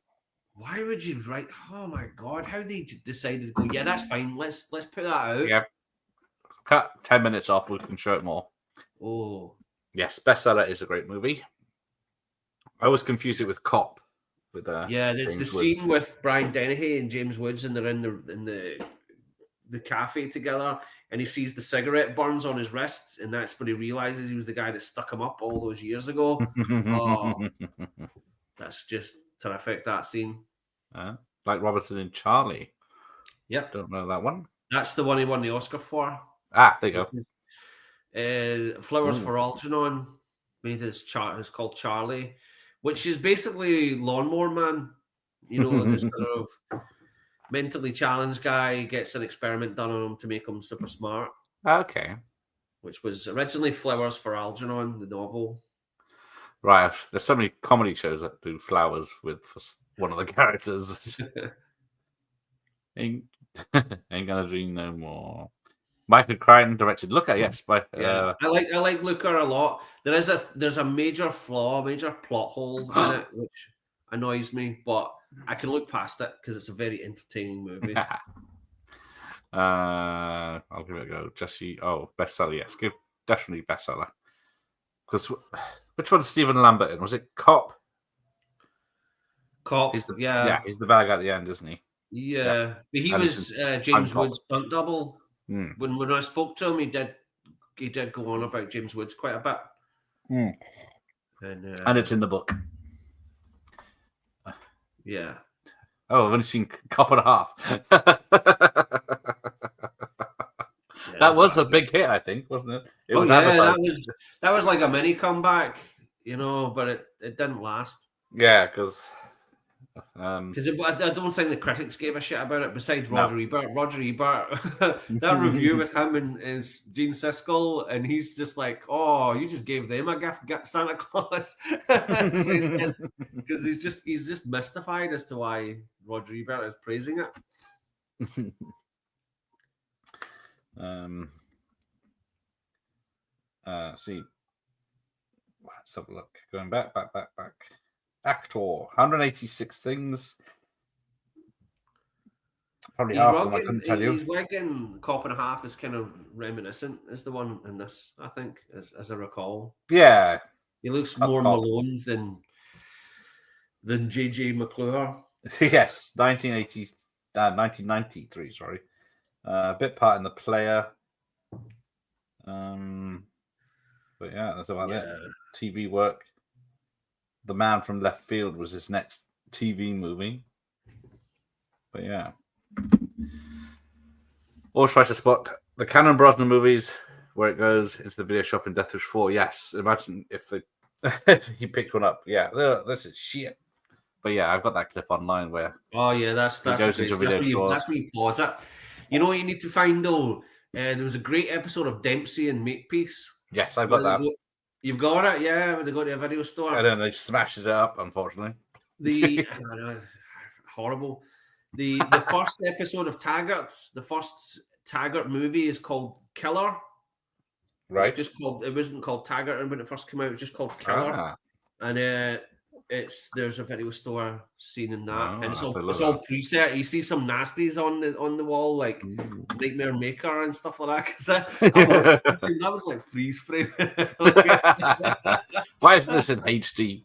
Why would you write? Oh my god! How they decided to go? Yeah, that's fine. Let's put that out. Yeah, cut 10 minutes off. We can show it more. Oh yes, Bestseller is a great movie. I always confuse it with Cop. There's the scene with Brian Dennehy and James Woods, and they're in the cafe together, and he sees the cigarette burns on his wrist, and that's when he realizes he was the guy that stuck him up all those years ago. That's just terrific, that scene. Like Robertson in Charlie. Yep. Don't know that one. That's the one he won the Oscar for. There you go. Flowers for Algernon made it's called Charlie, which is basically Lawnmower Man. You know, this sort of mentally challenged guy gets an experiment done on him to make him super smart. Okay. Which was originally Flowers for Algernon, the novel. Right. There's so many comedy shows that do flowers for one of the characters. ain't gonna dream no more. Michael Crichton directed Looker, yes. I like Looker a lot. There's a major flaw, major plot hole in it, which annoys me, but I can look past it because it's a very entertaining movie. I'll give it a go. Jesse, bestseller, yes. Definitely bestseller. Because which one's Stephen Lambert in? Was it Cop? Cop, he's the bad guy at the end, isn't he? Yeah. But he was James Woods' stunt double. When I spoke to him, he did go on about James Woods quite a bit. And it's in the book. Yeah. Oh, I've only seen Cop and a Half. That was a big hit, I think, wasn't it? That was like a mini comeback, but it didn't last. Yeah, because I don't think the critics gave a shit about it. Besides Roger Ebert, that review with him and is Gene Siskel, and he's just like, "Oh, you just gave them a gift, Santa Claus." That's what he says, because he's just mystified as to why Roger Ebert is praising it. See, let's have a look. Going back. Actor, 186 things. Probably half of them I couldn't tell you. He's wagging Cop and a Half is kind of reminiscent as the one in this, I think, as I recall. Yeah. He looks more Malone than J.J. McClure. Yes, 1993, sorry. Bit part in The Player. But yeah, that's about it. TV work. The Man from Left Field was his next TV movie. But yeah. Always tries to spot the Cannon Brosnan movies where it goes into the video shop in Death Wish 4. Yes, imagine if he picked one up. Yeah, this is shit. But yeah, I've got that clip online where. Oh yeah, that's where you pause it. You know what you need to find though? There was a great episode of Dempsey and Makepeace. Yes, I've got that. You've got it, yeah. When they go to a video store, and then they smashes it up. Unfortunately, horrible. The first episode of Taggart, the first Taggart movie is called Killer. Right. It wasn't called Taggart when it first came out. It was just called Killer. And there's a video store scene in that, and it's I'll have to all look preset. You see some nasties on the wall, like Nightmare Maker and stuff like that. Because that was like freeze frame. Why isn't this in HD?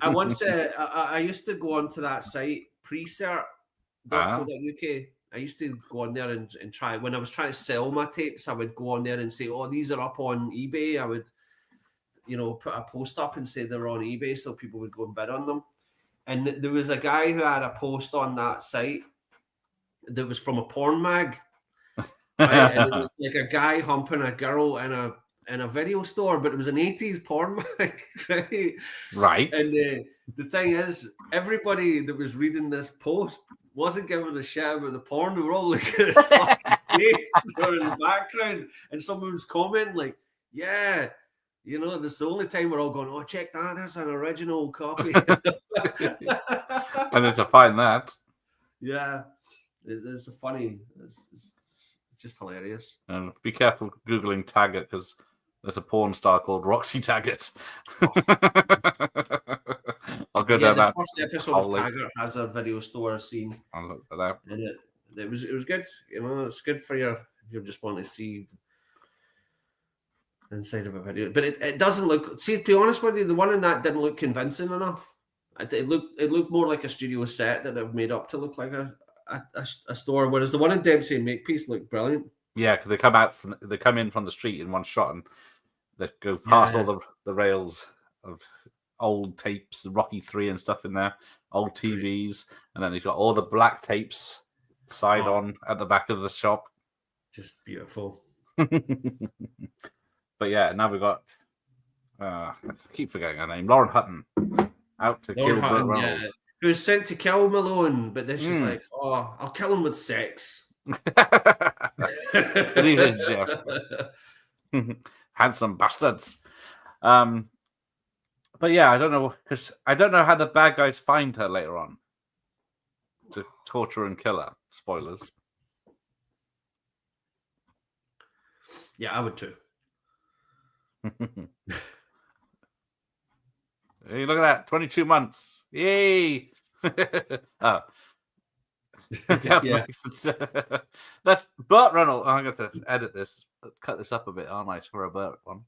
I once I used to go onto that site presert.co.uk. I used to go on there and try, when I was trying to sell my tapes, I would go on there and say, oh, these are up on eBay. I would, put a post up and say they're on eBay so people would go and bid on them. And there was a guy who had a post on that site that was from a porn mag. Right? And it was like a guy humping a girl in a video store, but it was an 80s porn mag, right? Right. And the thing is, everybody that was reading this post wasn't giving a shit about the porn. They were all looking at the fucking face in the background, and someone was commenting like, "Yeah, this is the only time we're all going, oh, check that, there's an original copy." And then to find that, yeah, it's a funny. It's just hilarious. and be careful googling Taggart because there's a porn star called Roxy Taggart. I'll go down that. The first episode of Taggart has a video store scene. I'll look at that. And it was good. It's good for if you just want to see the inside of a video. But it doesn't look. See, to be honest with you, the one in that didn't look convincing enough. It looked more like a studio set that they've made up to look like a store. Whereas the one in Dempsey and Makepeace looked brilliant. Yeah, because they come in from the street in one shot and they go past all the rails of old tapes, Rocky 3 and stuff in there, old TVs, and then he's got all the black tapes side on at the back of the shop. Just beautiful. But yeah, now we've got I keep forgetting her name, Lauren Hutton, out to kill Burt Reynolds. Yeah. Who's sent to kill Malone, but this is like, oh, I'll kill him with sex. Good evening, Jeff. Handsome bastards. But yeah, I don't know how the bad guys find her later on to torture and kill her. Spoilers. Yeah, I would too. Hey, look at that! 22 months. Yay! Oh. Yeah. That's Burt Reynolds. I'm going to edit this, cut this up a bit, aren't I, for a Burt one?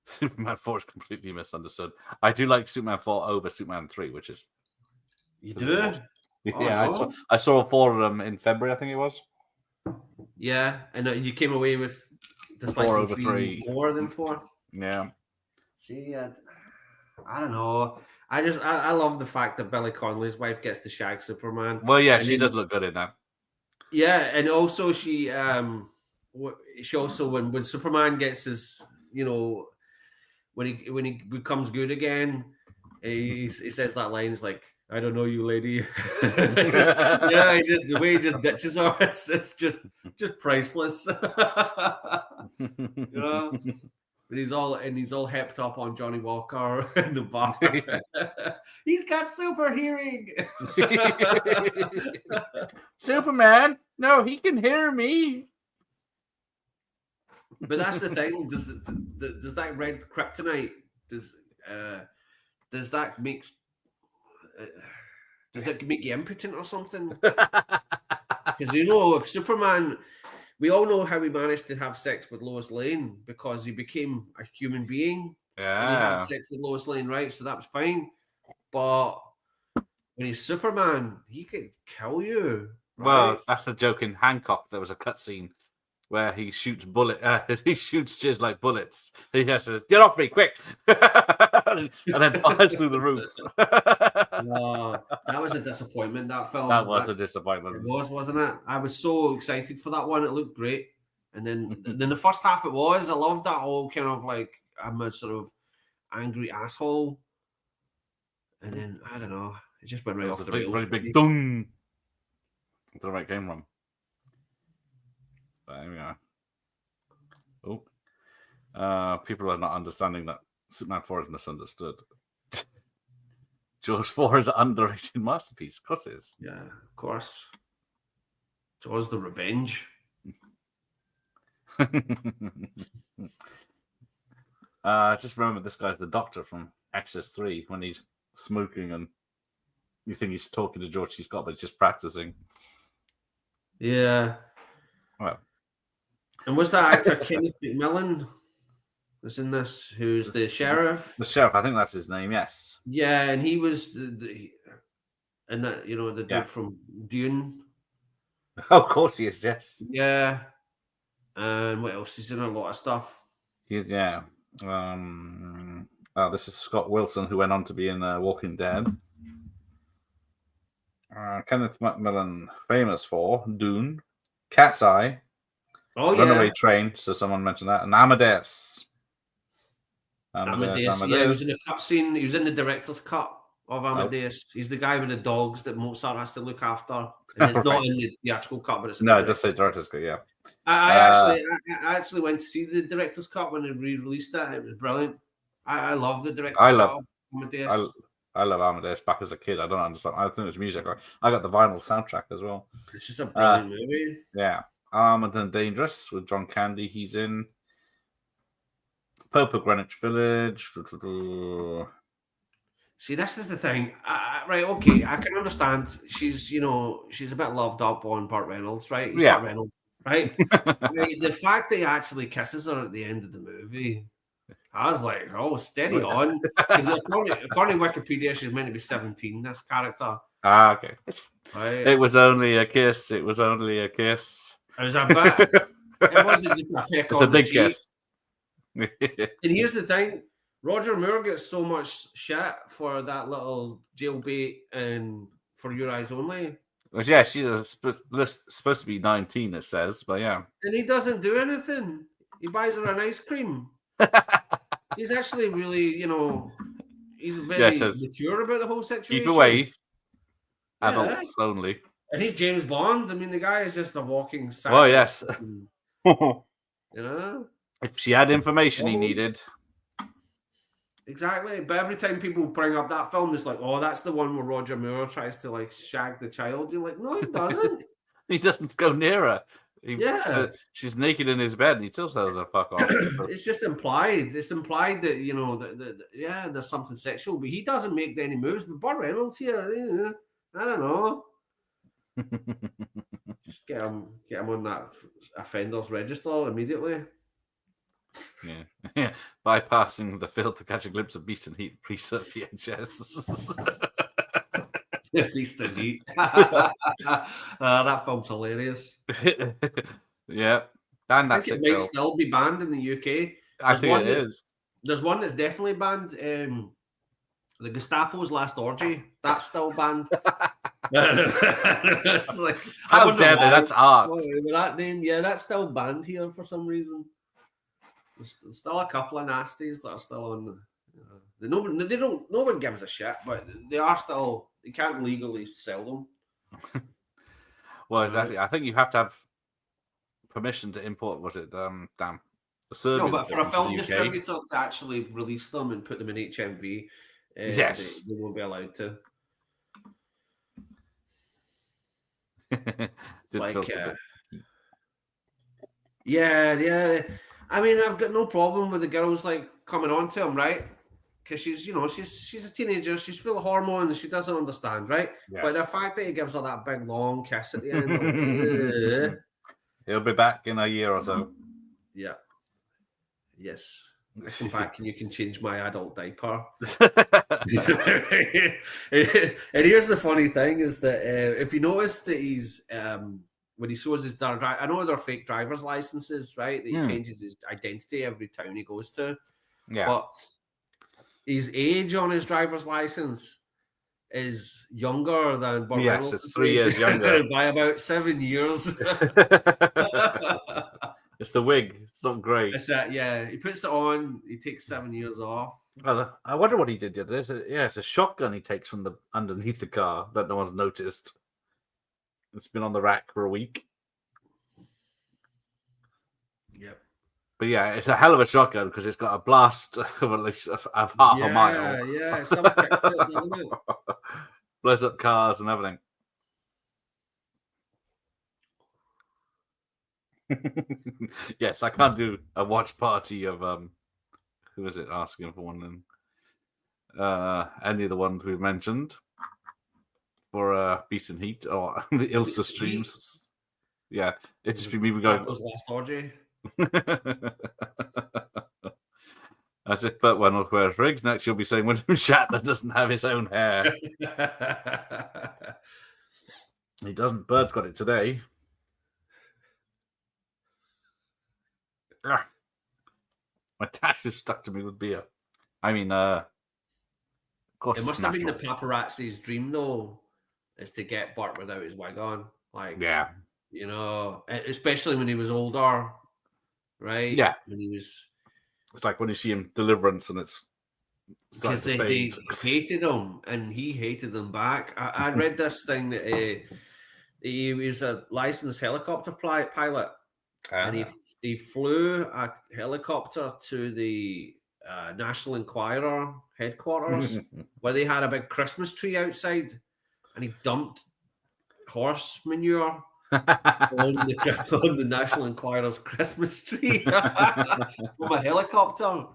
Superman 4 is completely misunderstood. I do like Superman 4 over Superman 3, which is... You do? Yeah, I saw 4 of them in February, I think it was. Yeah, and you came away with... 4 over 3. More than 4? Yeah. See, I don't know. I love the fact that Billy Connolly's wife gets to shag Superman. Well, yeah, she does look good in that. Yeah, and also she also when Superman gets his, when he becomes good again, he says that line, is like, I don't know you, lady. The way he just ditches her, it's just priceless. But he's all hepped up on Johnny Walker in the bar. He's got super hearing. Superman, no, he can hear me. But that's the thing. Does that red kryptonite does that make does it make you impotent or something? Because if Superman, we all know how he managed to have sex with Lois Lane because he became a human being. Yeah. And he had sex with Lois Lane, right? So that was fine. But when he's Superman, he can kill you. Right? Well, that's the joke in Hancock. There was a cutscene where he shoots he shoots jizz like bullets. He has to get off me quick, and then flies through the roof. That was a disappointment. That film. That was a disappointment. It was, wasn't it? I was so excited for that one. It looked great, and then the first half it was. I loved that whole kind of like I'm a sort of angry asshole, and then I don't know. It just went right off the rails. Very big dung. That's the right game from. There we go. People are not understanding that Superman 4 is misunderstood. Jaws 4 is an underrated masterpiece. Of course it is. Yeah, of course. Jaws the Revenge. Just remember this guy's the Doctor from Exorcist 3 when he's smoking and you think he's talking to George C. Scott, but he's just practicing. Yeah. Well, and was that actor Kenneth McMillan was in this? Who's the sheriff? The sheriff, I think that's his name. Yes. Yeah, and he was and that the dude from Dune. Oh, of course he is. Yes. Yeah. And what else? He's in a lot of stuff. Yeah. This is Scott Wilson, who went on to be in Walking Dead. Kenneth McMillan, famous for Dune, Cat's Eye, Runaway Train. So someone mentioned that, and Amadeus. Amadeus. Yeah, he was in the cut scene. He was in the director's cut of Amadeus. He's the guy with the dogs that Mozart has to look after. And it's not in the theatrical cut, but it's in no, just say director's cut. Yeah. I actually went to see the director's cut when they re-released it. It was brilliant. I love the director's cut of Amadeus. I love Amadeus back as a kid. I don't understand. I think it was music. I got the vinyl soundtrack as well. It's just a brilliant movie. Yeah. Armored and Dangerous with John Candy. He's in Pope of Greenwich Village. See, this is the thing. Right, okay, I can understand. She's a bit loved up on Burt Reynolds, right? He's Burt Reynolds, right? The fact that he actually kisses her at the end of the movie, I was like, oh, steady on. Because according to Wikipedia, she's meant to be 17, this character. Okay. Right. It was only a kiss. It was only a kiss. It was a bit. It wasn't just a pick on a big the kiss. And here's the thing. Roger Moore gets so much shit for that little jailbait and For Your Eyes Only. Well, yeah, she's supposed to be 19, it says, but yeah. And he doesn't do anything. He buys her an ice cream. He's actually really, he's very mature about the whole situation. Keep away. Adults only. And he's James Bond. I mean, the guy is just a walking sack. Oh, yes. If she had information he needed. Exactly. But every time people bring up that film, it's like, oh, that's the one where Roger Moore tries to, shag the child. You're like, no, he doesn't. He doesn't go near her. She's naked in his bed and he still tells her fuck off. It's just implied. It's implied that, there's something sexual, but he doesn't make any moves. But Burt Reynolds here, I don't know. Just get him on that offenders register immediately. Yeah. Bypassing the field to catch a glimpse of Beast and Heat preset VHS. Beast and Heat. That film's hilarious. Yeah. Ban that. I think it might still be banned in the UK. I think it is. There's one that's definitely banned. The Gestapo's Last Orgy. That's still banned. It's like, how dare they? That's art. With that name, yeah, that's still banned here for some reason. There's still a couple of nasties that are still on. No one gives a shit, but they are still. You can't legally sell them. Well, exactly. I think you have to have permission to import. Was it the Serbian? No, but for a film distributor to actually release them and put them in HMV, yes, they won't be allowed to. Yeah. I mean, I've got no problem with the girls coming on to him, right? Because she's a teenager, she's full of hormones, she doesn't understand, right? Yes. But the fact that he gives her that big long kiss at the end, he'll be back in a year or so. Yeah. Yes. Come back and you can change my adult diaper. And here's the funny thing is that if you notice that he's when he shows his I know they're fake driver's licenses, right? That he changes his identity every town he goes to. Yeah. But his age on his driver's license is younger than Burt Reynolds. Yes, it's 3 years younger. By about 7 years. It's the wig. It's not great. It's that, yeah. He puts it on. He takes 7 years off. I wonder what he did. It's a shotgun he takes from underneath the car that no one's noticed. It's been on the rack for a week. Yep. But yeah, it's a hell of a shotgun because it's got a blast of at least of half a mile. Yeah. Some picture, doesn't it? Blows up cars and everything. Yes, I can't do a watch party of who is it asking for one then? Any of the ones we've mentioned for Beat and Heat or the Ilsa streams. Yeah, it'd just be me going. Last orgy. As if Burt Reynolds wears rigs. Next, you'll be saying William Shatner doesn't have his own hair. He doesn't. Burt's got it today. My tash is stuck to me with beer. I mean, of course, it must have been the paparazzi's dream, though, is to get Burt without his wig on. Like, yeah, you know, especially when he was older, right? Yeah, when he was. It's like when you see him Deliverance, and it's because they hated him, and he hated them back. I read this thing that he was a licensed helicopter pilot, and he flew a helicopter to the National Enquirer headquarters where they had a big Christmas tree outside, and he dumped horse manure on the National Enquirer's Christmas tree from a helicopter.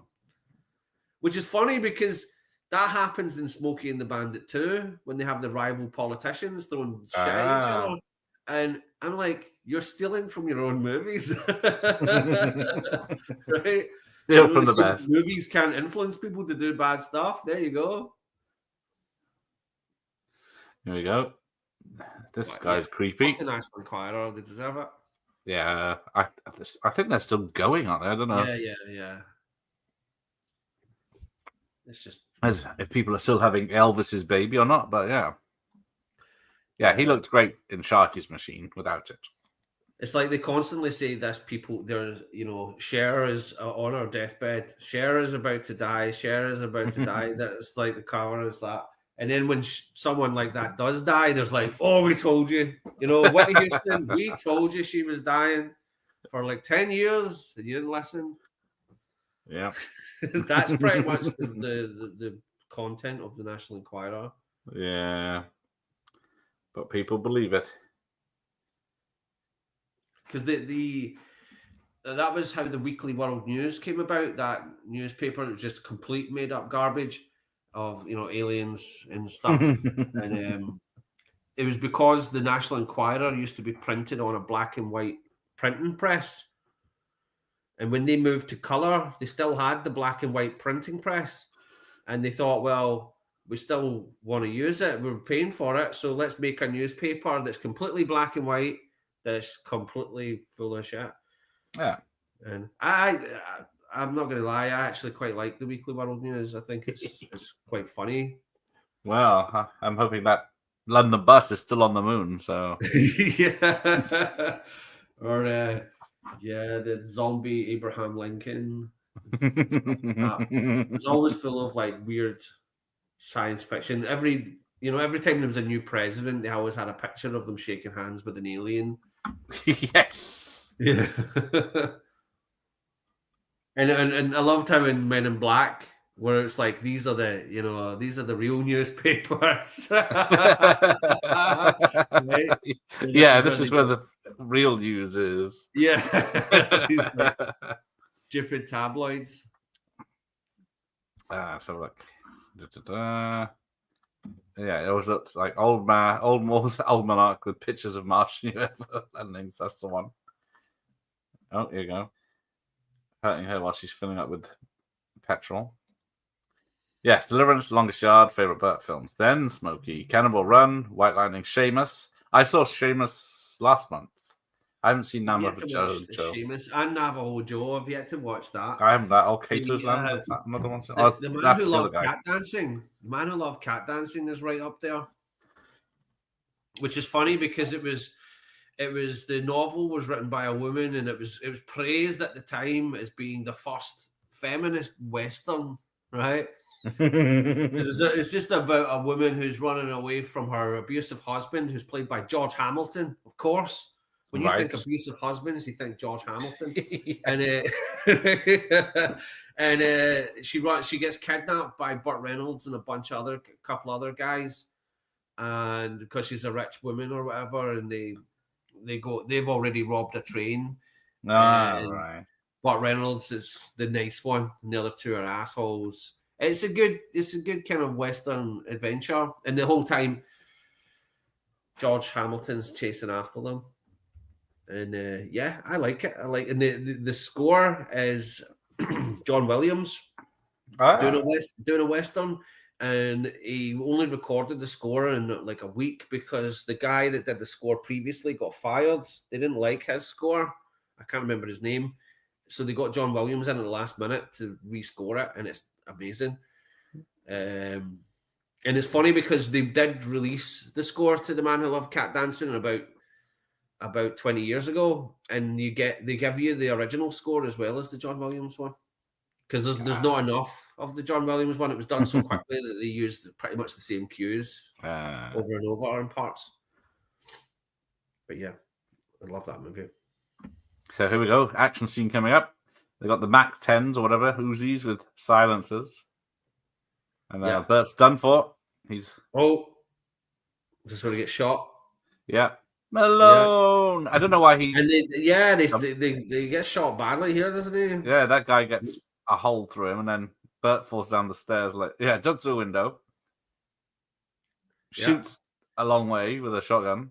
Which is funny because that happens in Smokey and the Bandit too, when they have the rival politicians throwing shit at each other. And I'm like, you're stealing from your own movies. Right? Steal from the best. Movies can't influence people to do bad stuff. There you go. Here we go. This guy's creepy. The National Enquirer, they deserve it. Yeah, I think they're still going, aren't they? I don't know. Yeah. It's just as if people are still having Elvis's baby or not, but yeah, he looked great in Sharky's Machine without it. It's like they constantly say this. Cher is on her deathbed. Cher is about to die. Cher is about to die. That's like the cover is that. And then when someone like that does die, there's like, oh, we told you. You know, Whitney Houston, we told you she was dying for like 10 years and you didn't listen. Yeah. That's pretty much the content of the National Enquirer. Yeah. But people believe it. Because that was how the Weekly World News came about. That newspaper was just complete made up garbage of aliens and stuff. And it was because the National Enquirer used to be printed on a black and white printing press. And when they moved to colour, they still had the black and white printing press. And they thought, well, we still want to use it. We're paying for it. So let's make a newspaper that's completely black and white, that's completely full of shit. Yeah. And I'm not going to lie, I actually quite like the Weekly World News. I think it's quite funny. Well, I'm hoping that London bus is still on the moon, so... Yeah. Or... the zombie Abraham Lincoln. It's always full of like weird science fiction. Every time there was a new president, they always had a picture of them shaking hands with an alien. Yes. Yeah. and I loved how in Men in Black, where it's like these are the real newspapers. Right? Yeah, this is where the real news is. Yeah. These like stupid tabloids. So look. Yeah, it was like old Morse almanac with pictures of Martian UFO landings. That's the one. Oh, here you go. Hurting her while she's filling up with petrol. Yes, Deliverance, Longest Yard, favorite Burt films. Then Smokey, Cannonball Run, White Lightning, Seamus. I saw Seamus last month. I haven't seen Navajo Joe. Seamus and Navajo Joe. I've yet to watch that. I haven't. That old Cato's Land. Is that another one? The man who loved cat dancing. The man who loved cat dancing is right up there. Which is funny because it was the novel was written by a woman, and it was praised at the time as being the first feminist Western, right? It's just about a woman who's running away from her abusive husband, who's played by George Hamilton, of course. When you think abusive husbands, you think George Hamilton. Yes. And she gets kidnapped by Burt Reynolds and a couple other guys, and because she's a rich woman or whatever, and they've already robbed a train, And right. Burt Reynolds is the nice one, and the other two are assholes. It's a good kind of Western adventure, and the whole time George Hamilton's chasing after them. And yeah, I like it. And the score is John Williams doing a Western, and he only recorded the score in like a week because the guy that did the score previously got fired. They didn't like his score. I can't remember his name. So they got John Williams in at the last minute to rescore it, and it's amazing. And it's funny because they did release the score to The Man Who Loved Cat Dancing about 20 years ago, and they give you the original score as well as the John Williams one, because there's not enough of the John Williams one. It was done so quickly that they used pretty much the same cues over and over in parts. But yeah, I love that movie. So here we go. Action scene coming up. They got the Mac 10s or whatever, Uzis with silencers. And Burt's done for. He's just want to get shot. Yeah. Malone. Yeah. I don't know why he. And they get shot badly here, doesn't he? Yeah, that guy gets a hole through him, and then Burt falls down the stairs. Jumps through a window, shoots a long way with a shotgun,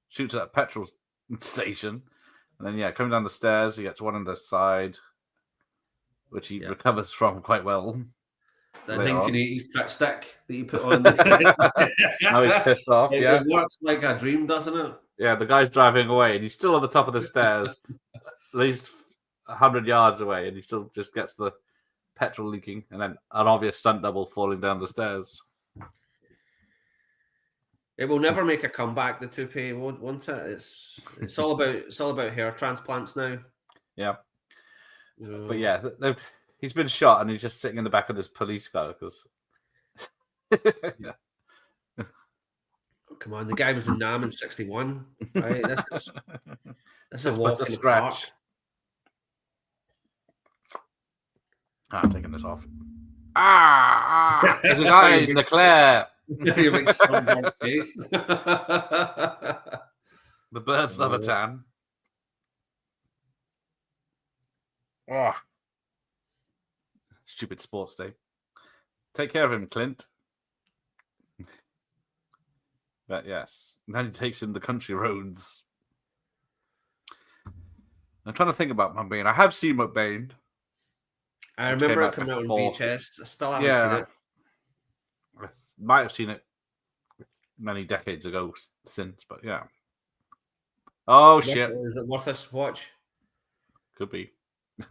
shoots at a petrol station, and then coming down the stairs, he gets one on the side, which he recovers from quite well. That 1980s prick stick that you put on. Now he's pissed off. It works like a dream, doesn't it? Yeah, the guy's driving away, and he's still on the top of the stairs, at least 100 yards away, and he still just gets the petrol leaking, and then an obvious stunt double falling down the stairs. It will never make a comeback. The toupee won't it? It's all about hair transplants now. Yeah, but yeah, he's been shot, and he's just sitting in the back of this police car because. Oh, come on, the guy was in Nam in '61, right? That's a walk in the scratch. I'm taking this off. This is I declare. You make some face. The birds love a tan. Oh. Stupid sports day. Take care of him, Clint. But yes. And then he takes him the country roads. I'm trying to think about McBain. I have seen McBain. I remember it coming out on VHS. I still haven't seen it. I might have seen it many decades ago since, but yeah. Oh, shit. Is it worth a watch? Could be.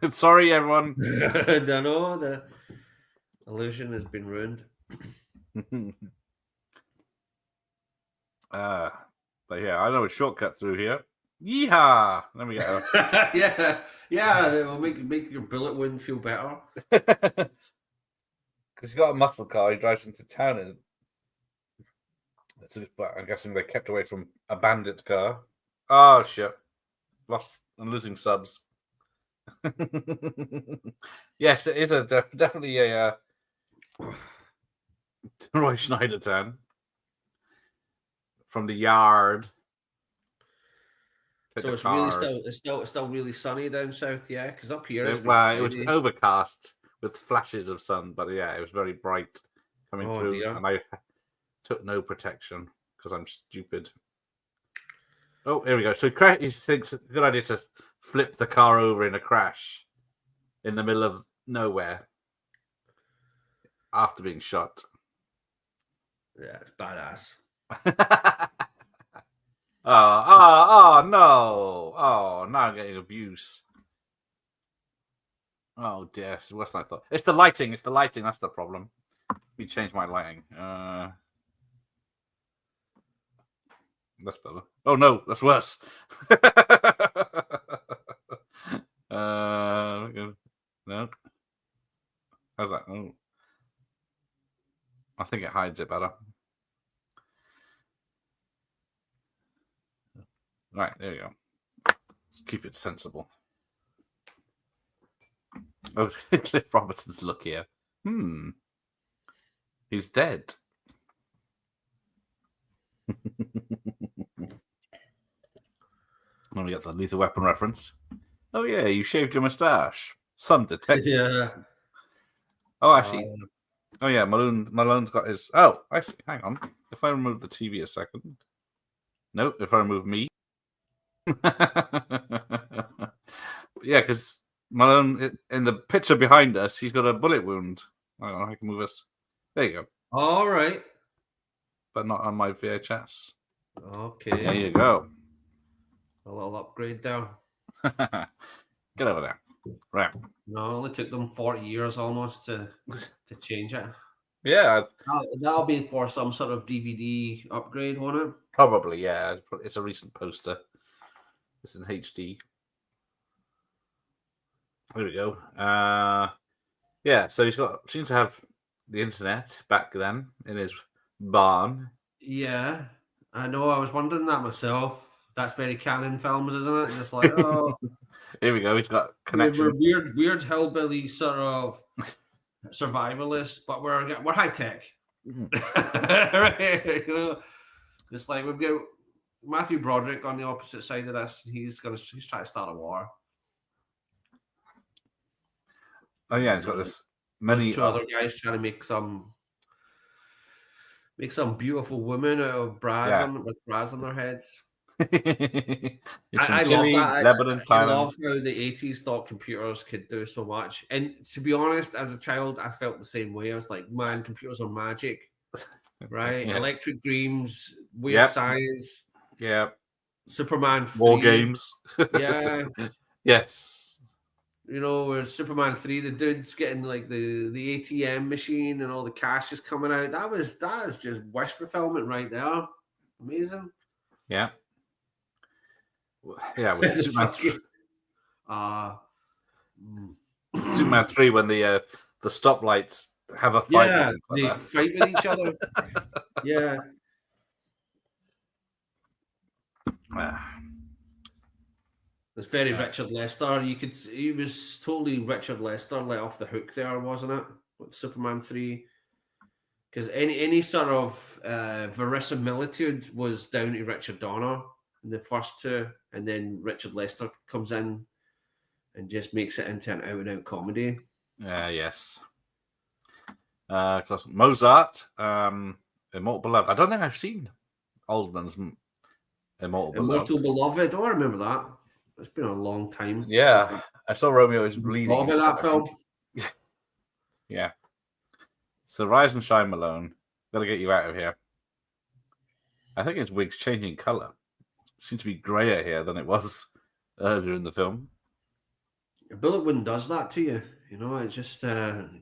Sorry, everyone. I don't know. The illusion has been ruined. But yeah, I know a shortcut through here. Yeehaw! Let me get yeah. It will make your bullet wound feel better. Because he's got a muscle car. He drives into town, and I'm guessing they kept away from a bandit car. Oh shit! I'm losing subs. Yes, it is definitely a Roy Schneider town from the yard. So it's still really sunny down south, yeah. Because up here, it was overcast with flashes of sun, but yeah, it was very bright coming through, dear. And I took no protection because I'm stupid. Oh, here we go. So he thinks it's a good idea to flip the car over in a crash in the middle of nowhere after being shot. Yeah, it's badass. Oh, no. Oh, now I'm getting abuse. Oh, dear. It's worse than I thought. It's the lighting. That's the problem. Let me change my lighting. That's better. Oh, no. That's worse. No. How's that? Oh. I think it hides it better. Right, there you go. Let's keep it sensible. Oh, Cliff Robertson's look here. He's dead. Let me get the Lethal Weapon reference. Oh yeah, you shaved your moustache. Some detective. Yeah. Oh, actually. Oh yeah, Malone's got his. Oh, I see. Hang on. If I remove the TV a second. Nope. If I remove me. Yeah, because Malone in the picture behind us, he's got a bullet wound. Hang on, I can move us. There you go. All right. But not on my VHS. Okay. There you go. A little upgrade there. Get over there. Right. No, it only took them 40 years almost to change it. Yeah, That'll be for some sort of DVD upgrade, won't it? probably. Yeah, it's a recent poster. It's in HD. There we go. Yeah, so seems to have the internet back then in his barn. Yeah, I know. I was wondering that myself. That's very Canon Films, isn't it? Just like, oh, Here we go. He's got connection. we're weird hillbilly sort of survivalists, but we're high tech. Right? You know, it's like we've got Matthew Broderick on the opposite side of this. He's trying to start a war. Oh yeah, he's got this There's many two other guys trying to make some beautiful women out of bras with bras on their heads. It's from I Chile, love that. Lebanon, I Thailand. love how the 80s thought computers could do so much. And to be honest, as a child, I felt the same way. I was like, man, computers are magic, right? Yes. Electric dreams, weird Yep. science. Yeah. Superman 3. War games. Yeah. Yes. You know, where Superman 3, the dude's getting like the ATM machine and all the cash is coming out. That is just wish fulfillment right there. Amazing. Yeah. Yeah, with Superman, Superman 3 when the stoplights have a fight. Yeah, with they each other. fight with each other. Yeah. It's very Richard Lester. He was totally Richard Lester let off the hook there, wasn't it? With Superman 3. Because any sort of verisimilitude was down to Richard Donner in the first two, and then Richard Lester comes in and just makes it into an out-and-out comedy. Yes. Because Mozart, Immortal Beloved. I don't think I've seen Oldman's Immortal Beloved. Oh, I remember that. It's been a long time. Yeah, I saw Romeo is Bleeding. Love that film. Yeah. So rise and shine, Malone. Gotta get you out of here. I think his wig's changing colour. It seems to be greyer here than it was earlier in the film. A bullet wound does that to you. You know, it just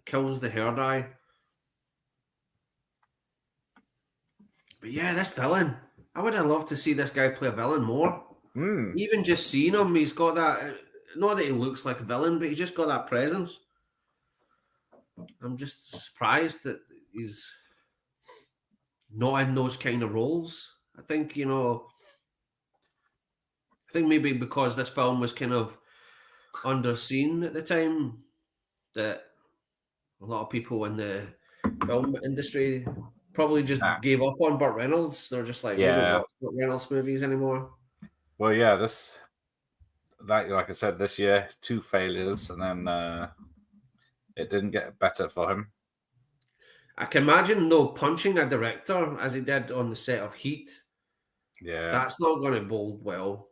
kills the hair dye. But yeah, this villain. I would have loved to see this guy play a villain more. Even just seeing him, he's got that. Not that he looks like a villain, but he's just got that presence. I'm just surprised that he's not in those kind of roles. I think, maybe because this film was kind of underseen at the time, that a lot of people in the film industry probably just gave up on Burt Reynolds. They're just like, we don't watch Burt Reynolds movies anymore. Well, yeah, like I said, this year, 2 failures, and then it didn't get better for him. I can imagine, though, punching a director as he did on the set of Heat. Yeah, that's not going to bode well.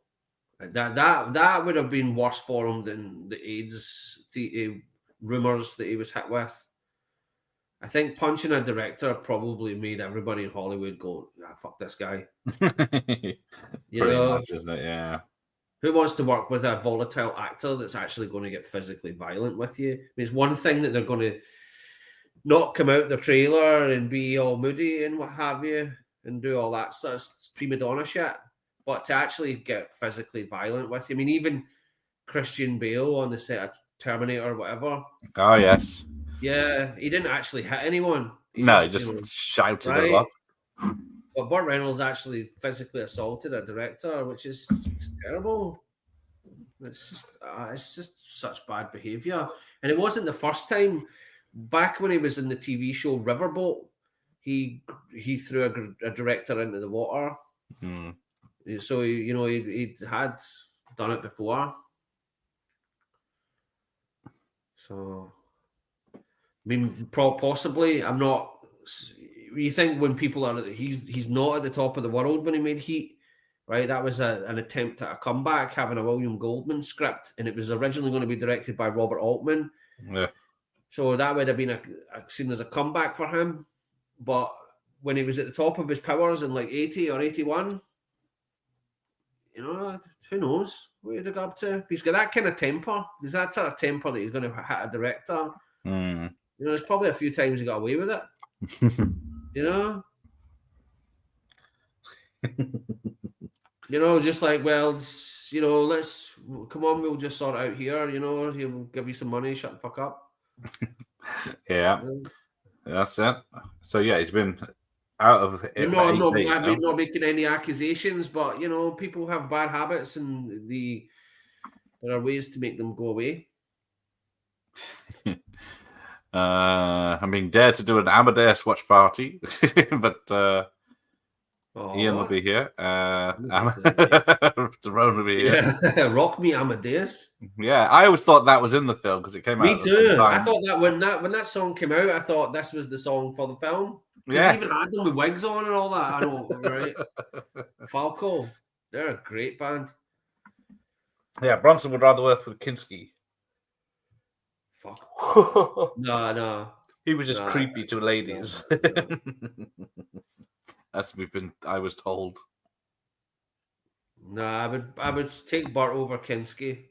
That would have been worse for him than the AIDS rumors that he was hit with. I think punching a director probably made everybody in Hollywood go, fuck this guy. You know, much, isn't it? Yeah. Who wants to work with a volatile actor that's actually going to get physically violent with you? I mean, it's one thing that they're going to not come out the trailer and be all moody and what have you and do all that sort of prima donna shit, but to actually get physically violent with you. I mean, even Christian Bale on the set of Terminator or whatever. Oh, yes. Yeah, he didn't actually hit anyone. He just shouted a lot. But Burt Reynolds actually physically assaulted a director, which is terrible. It's just such bad behaviour. And it wasn't the first time. Back when he was in the TV show Riverboat, he threw a director into the water. So he had done it before. So, I mean, possibly. I'm not. You think when people are, he's not at the top of the world when he made Heat, right? That was an attempt at a comeback, having a William Goldman script, and it was originally going to be directed by Robert Altman. Yeah. So that would have been seen as a comeback for him. But when he was at the top of his powers in like 80 or 81, you know, who knows what he'd have got up to. If he's got that kind of temper, there's that sort of temper that he's going to hit a director. Mm. You know, there's probably a few times he got away with it. You know? You know, just like, well, you know, come on, we'll just sort it out here, you know, he'll give you some money, shut the fuck up. Yeah. That's it. So, yeah, he's been out of it. I'm not making any accusations, but, you know, people have bad habits and there are ways to make them go away. I'm being dared to do an Amadeus watch party, but Ian will be here. Jerome will be here. Yeah. Rock Me Amadeus. Yeah, I always thought that was in the film because it came out. Me too. I thought that when that song came out, I thought this was the song for the film. Yeah, they even had them with wigs on and all that. I know, right? Falco, they're a great band. Yeah, Bronson would rather work with Kinski. Fuck. No. He was just creepy to ladies. I was told. No, I would take Burt over Kinski.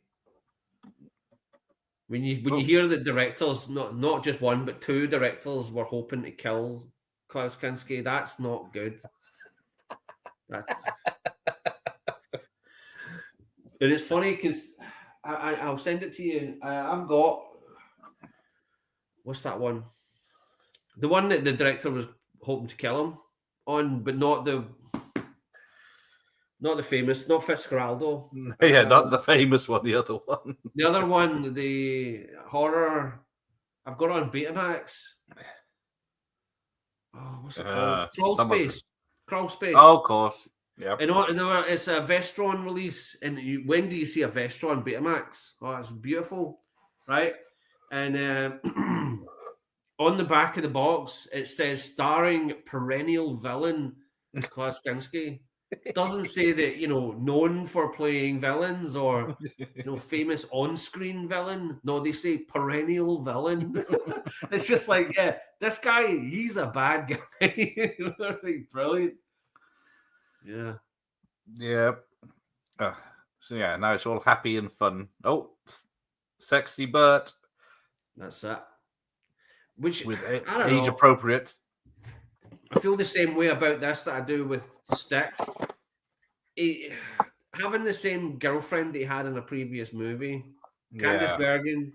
When you hear that directors, not just one but two directors were hoping to kill Klaus Kinski, that's not good. And it's funny because I'll send it to you. I've got, what's that one? The one that the director was hoping to kill him on, but not the famous, not Fitzcarraldo. Yeah, not the famous one, the other one. The other one, the horror, I've got it on Betamax. Oh, what's it called? Crawl Space. Oh, of course. Yeah. And it's a Vestron release. And when do you see a Vestron Betamax? Oh, it's beautiful, right? And on the back of the box, it says starring perennial villain Klaus Kinski. It doesn't say that, you know, known for playing villains or, you know, famous on-screen villain. No, they say perennial villain. It's just like, yeah, this guy, he's a bad guy. Brilliant. Yeah. Yeah. So, yeah, now it's all happy and fun. Oh, sexy Burt. That's it. Which, with I don't age know. Appropriate. I feel the same way about this that I do with Stick. Having the same girlfriend that he had in a previous movie, Candice Bergen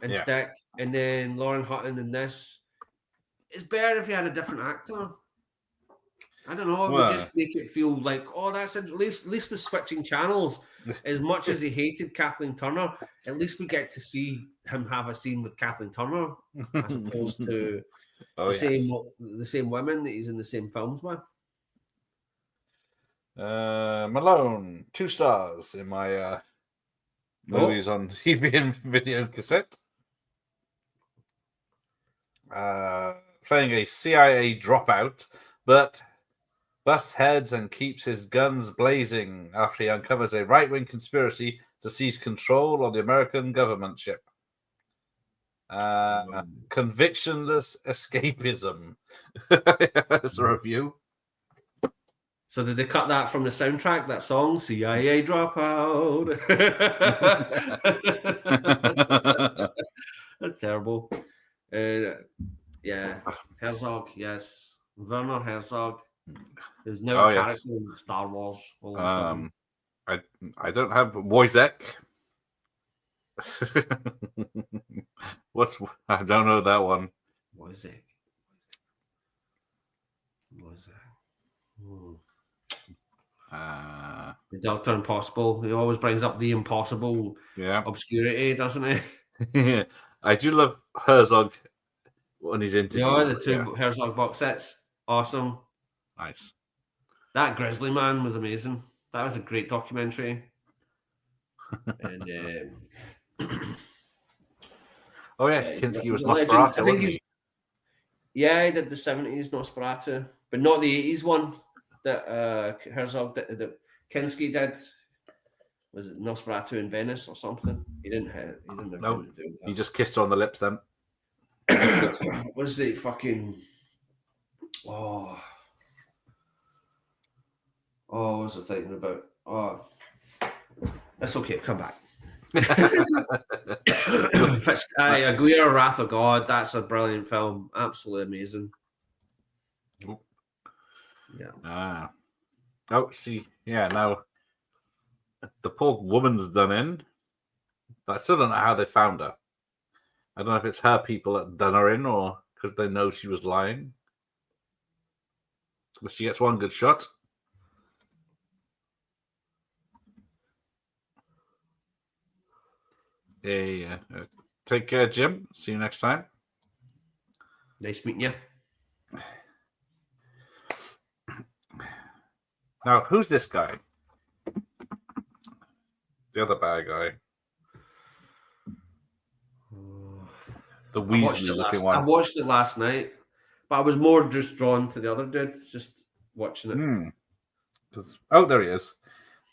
and Stick, and then Lauren Hutton in this, it's better if you had a different actor. I don't know. It would just make it feel like, oh, that's at least with switching channels. As much as he hated Kathleen Turner, at least we get to see him have a scene with Kathleen Turner, as opposed to the same women that he's in the same films with. Malone, 2 stars in my movies on TV and video cassette. Playing a CIA dropout, but busts heads and keeps his guns blazing after he uncovers a right-wing conspiracy to seize control of the American government ship. Convictionless escapism. That's a review. So did they cut that from the soundtrack, that song, CIA Dropout? That's terrible. Yeah, Herzog, yes. Werner Herzog. There's no character in Star Wars. All of a sudden. I don't have Wojciech. I don't know that one. Wojciech. The Doctor Impossible. He always brings up the impossible obscurity, doesn't he? I do love Herzog when he's into the two Herzog box sets. Awesome. Nice. That Grizzly Man was amazing. That was a great documentary. And Oh yeah, Kinski was Nosferatu, wasn't he? Yeah, he did the 70s Nosferatu, but not the 80s one that Herzog that Kinski did. Was it Nosferatu in Venice or something? He didn't have anything to do with He that. just kissed her on the lips then. Was the fucking what was I thinking about? Oh, that's okay. Come back. Aguirre, Wrath of God. That's a brilliant film. Absolutely amazing. Yeah. Oh, see, yeah. Now the poor woman's done in, but I still don't know how they found her. I don't know if it's her people that done her in or because they know she was lying. But she gets one good shot. Yeah. Take care, Jim. See you next time. Nice meeting you. Now, who's this guy? The other bad guy. The Weasley-looking one. I watched it last night, but I was more just drawn to the other dude, just watching it. Oh, there he is.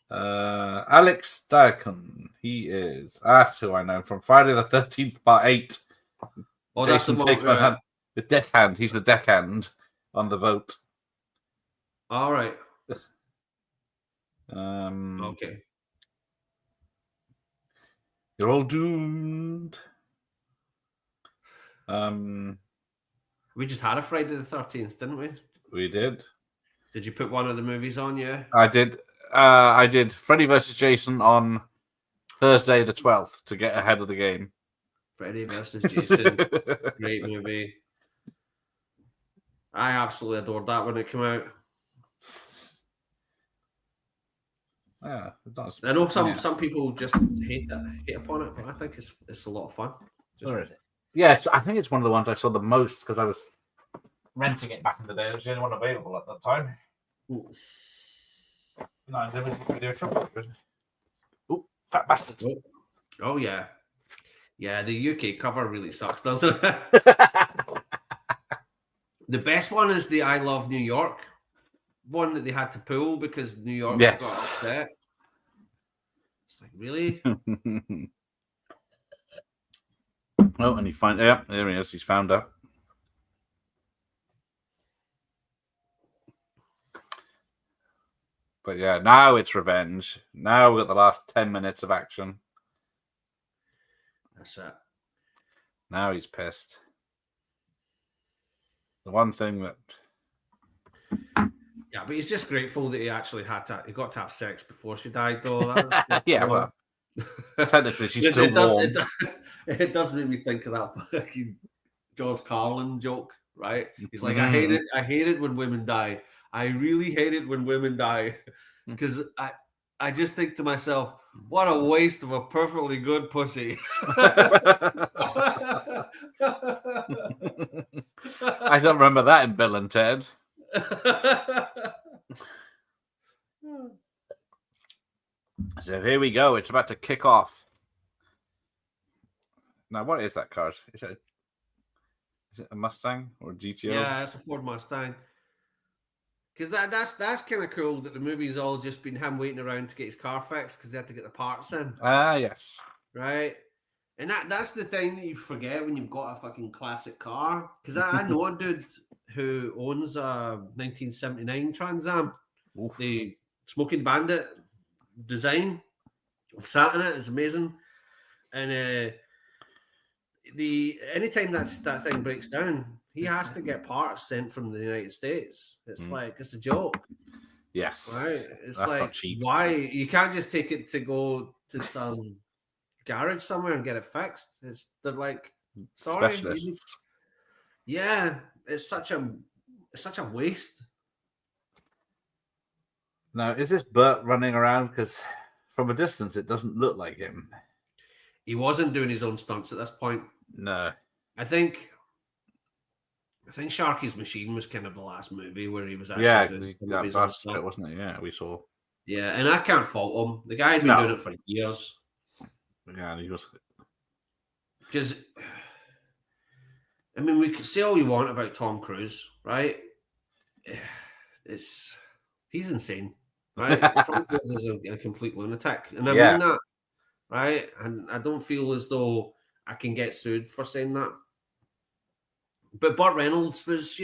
Alex Diakon. He is. That's who I know from Friday the 13th, Part 8. Oh, Jason that's takes my hand. The deckhand. He's the deckhand on the boat. All right. Okay. You're all doomed. We just had a Friday the 13th, didn't we? We did. Did you put one of the movies on? Yeah, I did. I did Freddy vs. Jason on Thursday the 12th to get ahead of the game. Freddy vs. Jason, great movie. I absolutely adored that when it came out. Yeah, I know some people just hate upon it, but I think it's a lot of fun. Yes, I think it's one of the ones I saw the most because I was renting it back in the day. It was the only one available at that time. Ooh. No, limited video shop. Oh, fat bastard! Oh yeah, the UK cover really sucks, doesn't it? The best one is the I Love New York one that they had to pull because New York got upset. It's like, really? Oh, and there he is. He's found out. But yeah, now it's revenge. Now we've got the last 10 minutes of action. That's it. Now he's pissed. The one thing that... Yeah, but he's just grateful that he actually got to have sex before she died, though. That was yeah, well, technically she's still warm. It does make me think of that fucking George Carlin joke, right? He's like, I hate it when women die. I really hate it when women die because I just think to myself, what a waste of a perfectly good pussy. I don't remember that in Bill and Ted. So here we go. It's about to kick off. Now, what is that car? Is it a Mustang or a GTO? Yeah, it's a Ford Mustang. Because that's kind of cool that the movie's all just been him waiting around to get his car fixed because they had to get the parts in. Ah, yes. Right? And that's the thing that you forget when you've got a fucking classic car. Because I know a dude who owns a 1979 Trans Am. The Smoking Bandit design. I've sat in it. It's amazing. And anytime that thing breaks down, he has to get parts sent from the United States. It's like, it's a joke. Yes. Right? It's That's like, not cheap. why? You can't just take it to go to some garage somewhere and get it fixed. They're like, sorry. Specialists. Yeah. It's such a waste. Now, is this Burt running around? Because from a distance, it doesn't look like him. He wasn't doing his own stunts at this point. No. I think Sharky's Machine was kind of the last movie where he was actually doing that basket, wasn't it? Yeah, we saw. Yeah, and I can't fault him. The guy had been doing it for years. Yeah, he was. Because I mean, we can say all you want about Tom Cruise, right? He's insane, right? Tom Cruise is a complete lunatic, and I mean that, right? And I don't feel as though I can get sued for saying that. But Burt Reynolds was,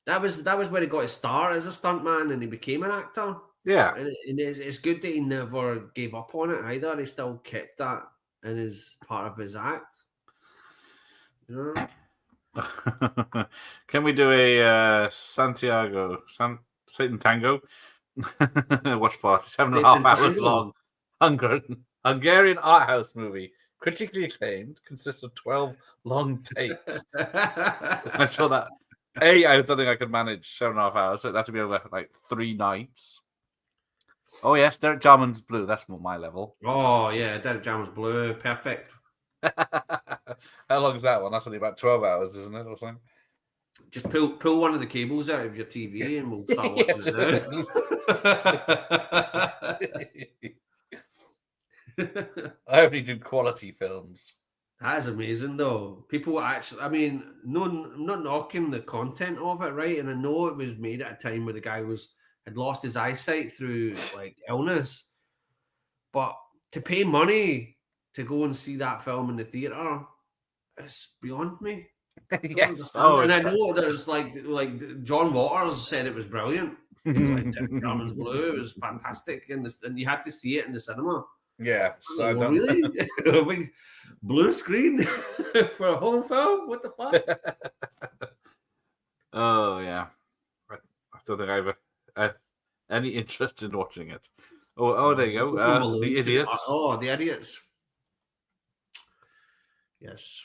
that was where he got his start as a stuntman, and he became an actor. Yeah, and it's good that he never gave up on it either. He still kept that in his part of his act. Can we do a Satan Tango watch party? 7.5 hours long. Hungarian art house movie, critically acclaimed, consists of 12 long takes. I'm sure that I don't think I could manage 7.5 hours, so it'd have to be over like 3 nights. Oh yes, Derek Jarman's Blue. That's my level. Oh yeah, Derek Jarman's Blue, perfect. How long is that one? That's only about 12 hours, isn't it, or something? Just pull one of the cables out of your TV and we'll start watching it now. I only do quality films. That is amazing, though. People actually, I mean, no, I'm not knocking the content of it, right? And I know it was made at a time where the guy had lost his eyesight through like illness, but to pay money to go and see that film in the theater, it's beyond me. Yes. And I know there's like John Waters said it was brilliant. He was like, Jarman's Blue, it was fantastic, and you had to see it in the cinema. Yeah, so I don't really a big blue screen for a whole film. What the fuck? Oh yeah, I don't think I have any interest in watching it. Oh, there you go. The Idiots. Oh, The Idiots. Yes.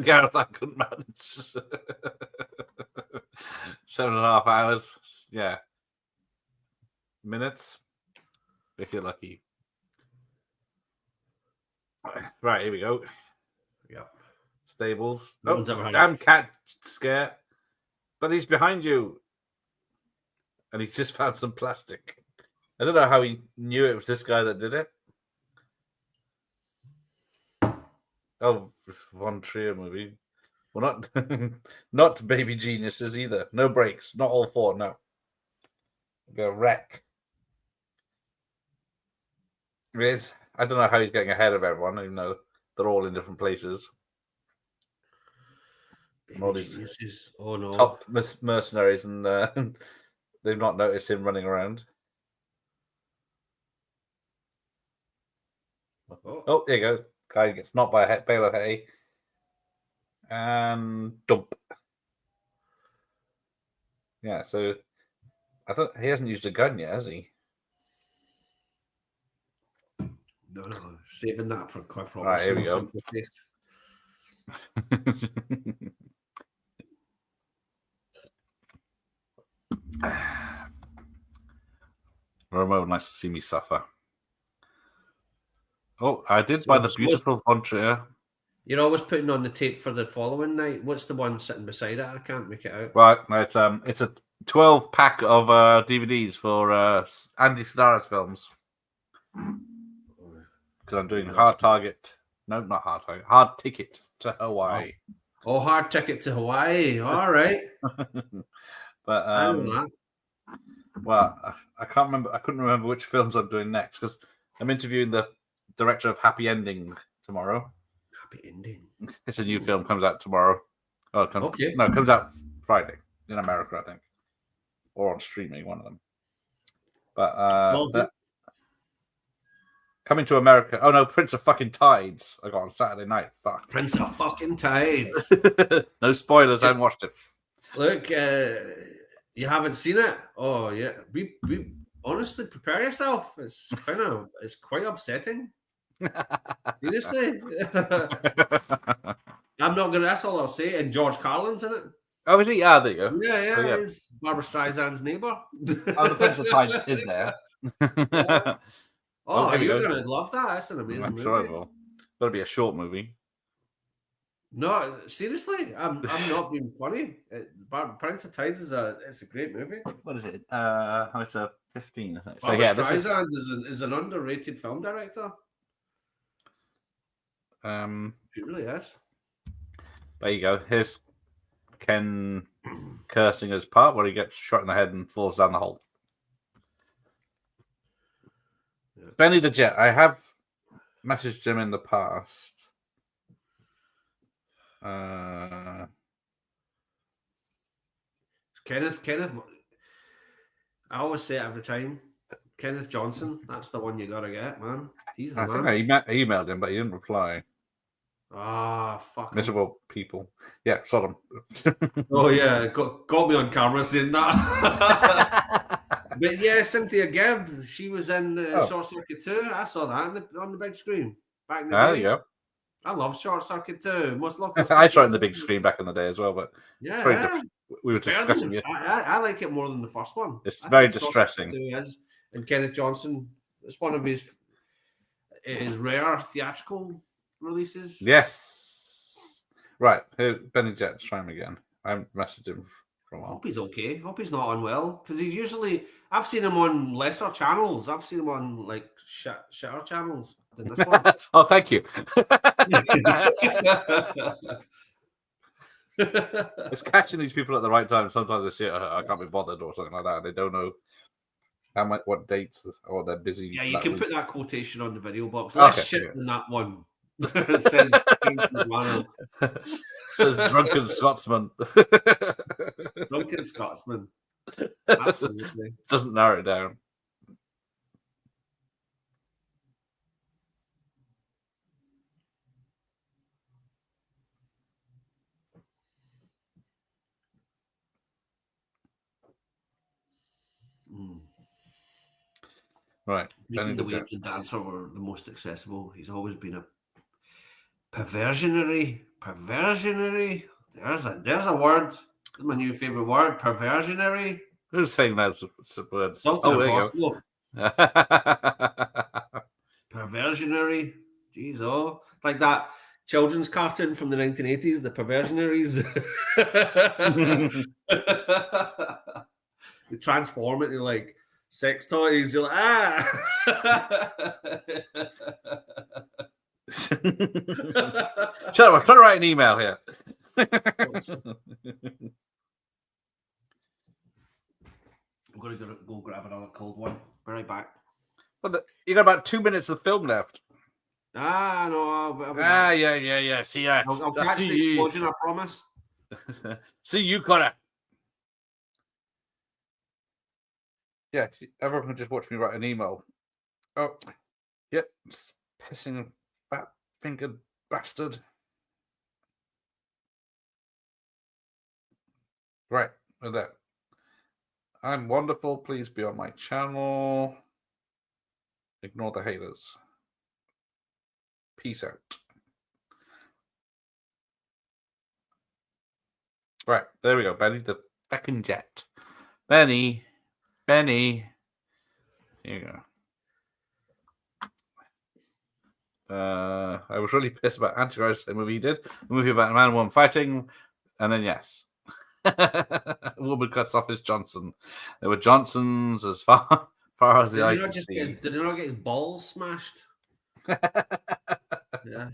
Gareth, I couldn't manage. 7.5 hours. Yeah. Minutes. If you're lucky. Right, here we go. Yep. Stables. No damn cat scare. But he's behind you. And he's just found some plastic. I don't know how he knew it was this guy that did it. Oh, Von Trier movie. Well, not Baby Geniuses either. No breaks. Not all 4, no. Go wreck. It is. I don't know how he's getting ahead of everyone, even though they're all in different places. All these top mercenaries, and they've not noticed him running around. Oh, there you go. Guy gets knocked by a bale of hay. And dump. Yeah, so he hasn't used a gun yet, has he? No, saving that for Cliff Robertson. Right, here we go. Romo, nice to see me suffer. Oh, I did buy the beautiful Von Trier. You're always putting on the tape for the following night. What's the one sitting beside it? I can't make it out. Right, no, it's a 12 pack of DVDs for Andy Sedaris films. Because I'm doing Hard Target. No, not Hard Target. Hard Ticket to Hawaii. Oh, Hard Ticket to Hawaii. All right. But well, I can't remember. I couldn't remember which films I'm doing next because I'm interviewing the director of Happy Ending tomorrow. Happy Ending. It's a new film. Comes out tomorrow. Oh, okay. No, it comes out Friday in America, I think, or on streaming, one of them. But coming to America. Oh no, Prince of Fucking Tides. I got on Saturday night. Fuck. Prince of Fucking Tides. No spoilers. I haven't watched it. Look, you haven't seen it? Oh yeah. We honestly prepare yourself. It's quite upsetting. Seriously. I'm not gonna. That's all I'll say. And George Carlin's in it. Oh, is he? Yeah, there you go. Yeah. Oh, yeah. He's Barbara Streisand's neighbor. Oh, the Prince of Tides is there. Yeah. Oh, you're go. gonna love that. That's an amazing movie. Sure I will. That'll be a short movie. No, seriously, I'm not being funny. Prince of Tides it's a great movie. What is it? It's a 15. I think. So Barbara yeah, Streisand is an underrated film director. She really is. There you go. Here's Ken cursing his part where he gets shot in the head and falls down the hole. Yeah. Benny the Jet. I have messaged him in the past. Kenneth. I always say it every time. Kenneth Johnson. That's the one you gotta get, man. He's the I man. think I emailed him, but he didn't reply. Ah, fuck. Miserable people. Yeah, Sodom. Oh yeah, got me on camera saying that. But yeah, Cynthia Gibb, she was in Short Circuit 2. I saw that on the big screen back in the day. There you go. I love Short Circuit 2. Most local. I saw it in the big screen back in the day as well, but yeah, we were discussing it. I like it more than the first one. It's very distressing. And Kenneth Johnson, it's one of his rare theatrical releases. Yes. Right. Here, Benny Jet's try him again. I haven't messaged him for a I while. hope he's okay. Hope he's not unwell. Because he's usually, I've seen him on lesser channels. I've seen him on like shitter channels than this one. Oh, thank you. It's catching these people at the right time. Sometimes they say, I can't be bothered or something like that. They don't know what dates or they're busy. Yeah, you can put that quotation on the video box. Okay, Less shit than that one. It says, says drunken Scotsman. Drunken Scotsman. Absolutely. Doesn't narrow it down. Right. Making the waves and dancer were the most accessible. He's always been a perversionary. There's a word. That's my new favorite word. Perversionary. Who's saying those words? Something there impossible. you go. Perversionary. Jeez, like that children's cartoon from the 1980s, the Perversionaries. They transform it into like sex toys. You're like, Shut up, I'm trying to write an email here. I'm going to go grab another cold one. Be right back. Well, you got about 2 minutes of film left. No. I'll Yeah. See ya. I'll catch the explosion, I promise. See you, Connor. Yeah, everyone can just watch me write an email. Oh, yep, pissing fat-fingered bastard. Right, with that. I'm wonderful. Please be on my channel. Ignore the haters. Peace out. Right, there we go. Benny the fucking Jet. Benny. Here you go. I was really pissed about Antichrist, the movie he did. A movie about a man and woman fighting. And then, yes. A woman cuts off his Johnson. There were Johnsons as far as the eye could see. Did he not get his balls smashed? Yeah.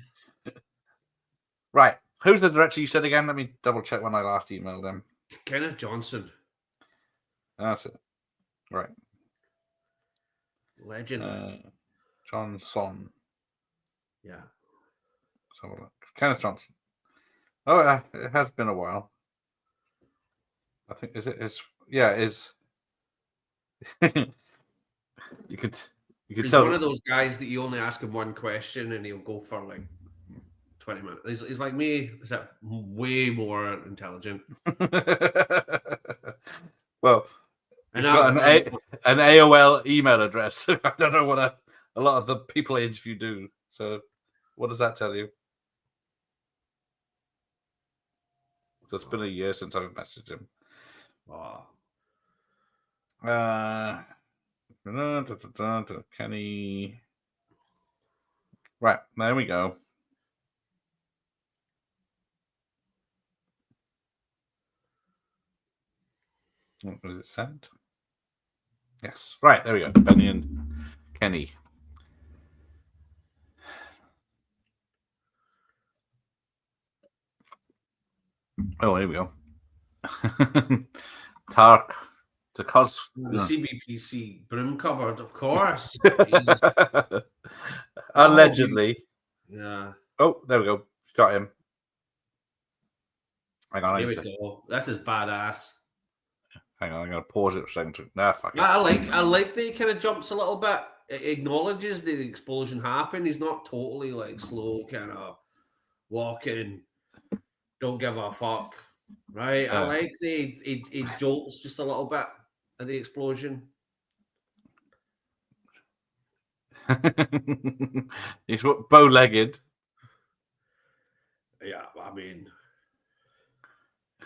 Right. Who's the director you said again? Let me double check when I last emailed him. Kenneth Johnson. That's it. Right. Legend. Johnson. Yeah. Let's have a look. Kenneth Johnson. Oh, it has been a while. I think is you could He's tell one of those guys that you only ask him one question and he'll go for like 20 minutes. He's like me, except way more intelligent. Well, he's got an AOL email address. I don't know what a lot of the people I interview do. So, what does that tell you? So it's been a year since I've messaged him. Kenny. Right, there we go. What was it sent? Yes. Right, there we go. Benny and Kenny. Oh, here we go. Tark. The CBPC broom cupboard, of course. Jesus. Allegedly. Yeah. Oh, there we go. Got him. Hang on. Here we go. This is badass. Hang on, I'm going to pause it for a second. Nah, fuck it. I like that he kind of jumps a little bit. It acknowledges the explosion happened. He's not totally like slow, kind of walking. Don't give a fuck. Right? I like he jolts just a little bit at the explosion. He's bow-legged. Yeah, I mean,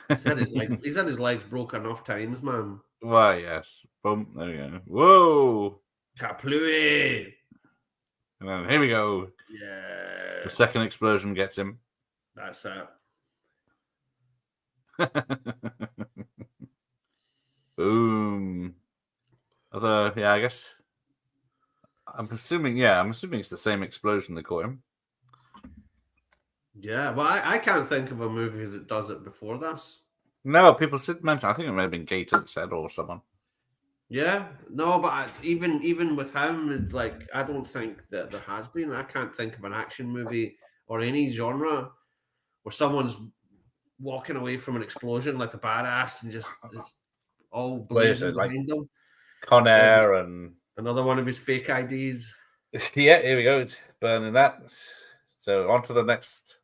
he's had his legs broke enough times, man. Why, yes. Boom. There we go. Whoa. Kaplooey. And then here we go. Yeah. The second explosion gets him. That's it. Boom. Although, yeah, I guess I'm assuming it's the same explosion that caught him. Yeah, well, I can't think of a movie that does it before this. No, people did mention. I think it may have been Gator that said, or someone. Yeah, no, but even with him, it's like I don't think that there has been. I can't think of an action movie or any genre where someone's walking away from an explosion like a badass and just it's all blazing behind them. Con Air and another one of his fake IDs. Yeah, here we go. It's burning that. So on to the next.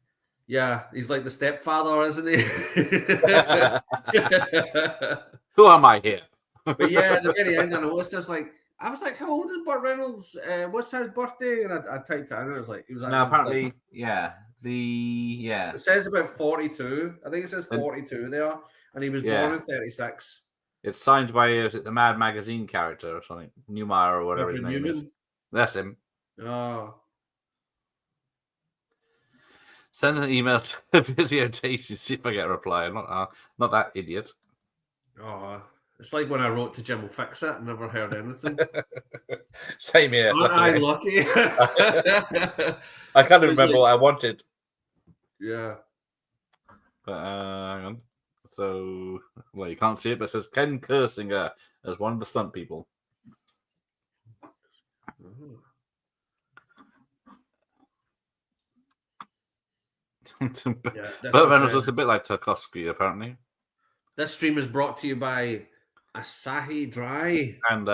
Yeah, he's like the stepfather, isn't he? Who am I here? But yeah, at the very end, I was like, how old is Burt Reynolds? What's his birthday? And I typed it in, and it was like, he was like, no, apparently, It says about 42. I think it says 42 there, and he was born in 36. It's signed by the Mad Magazine character or something, Newmeyer or whatever his name is. That's him. Oh. Send an email to Video Tasty, see if I get a reply. I'm not that idiot. Oh, it's like when I wrote to Jim will fix it and never heard anything. Same here. Aren't I lucky? I can't even remember what I wanted. Yeah. But hang on. So, well, you can't see it, but it says Ken Kersinger as one of the stunt people. Burt Reynolds looks a bit like Tarkovsky, apparently. This stream is brought to you by Asahi Dry and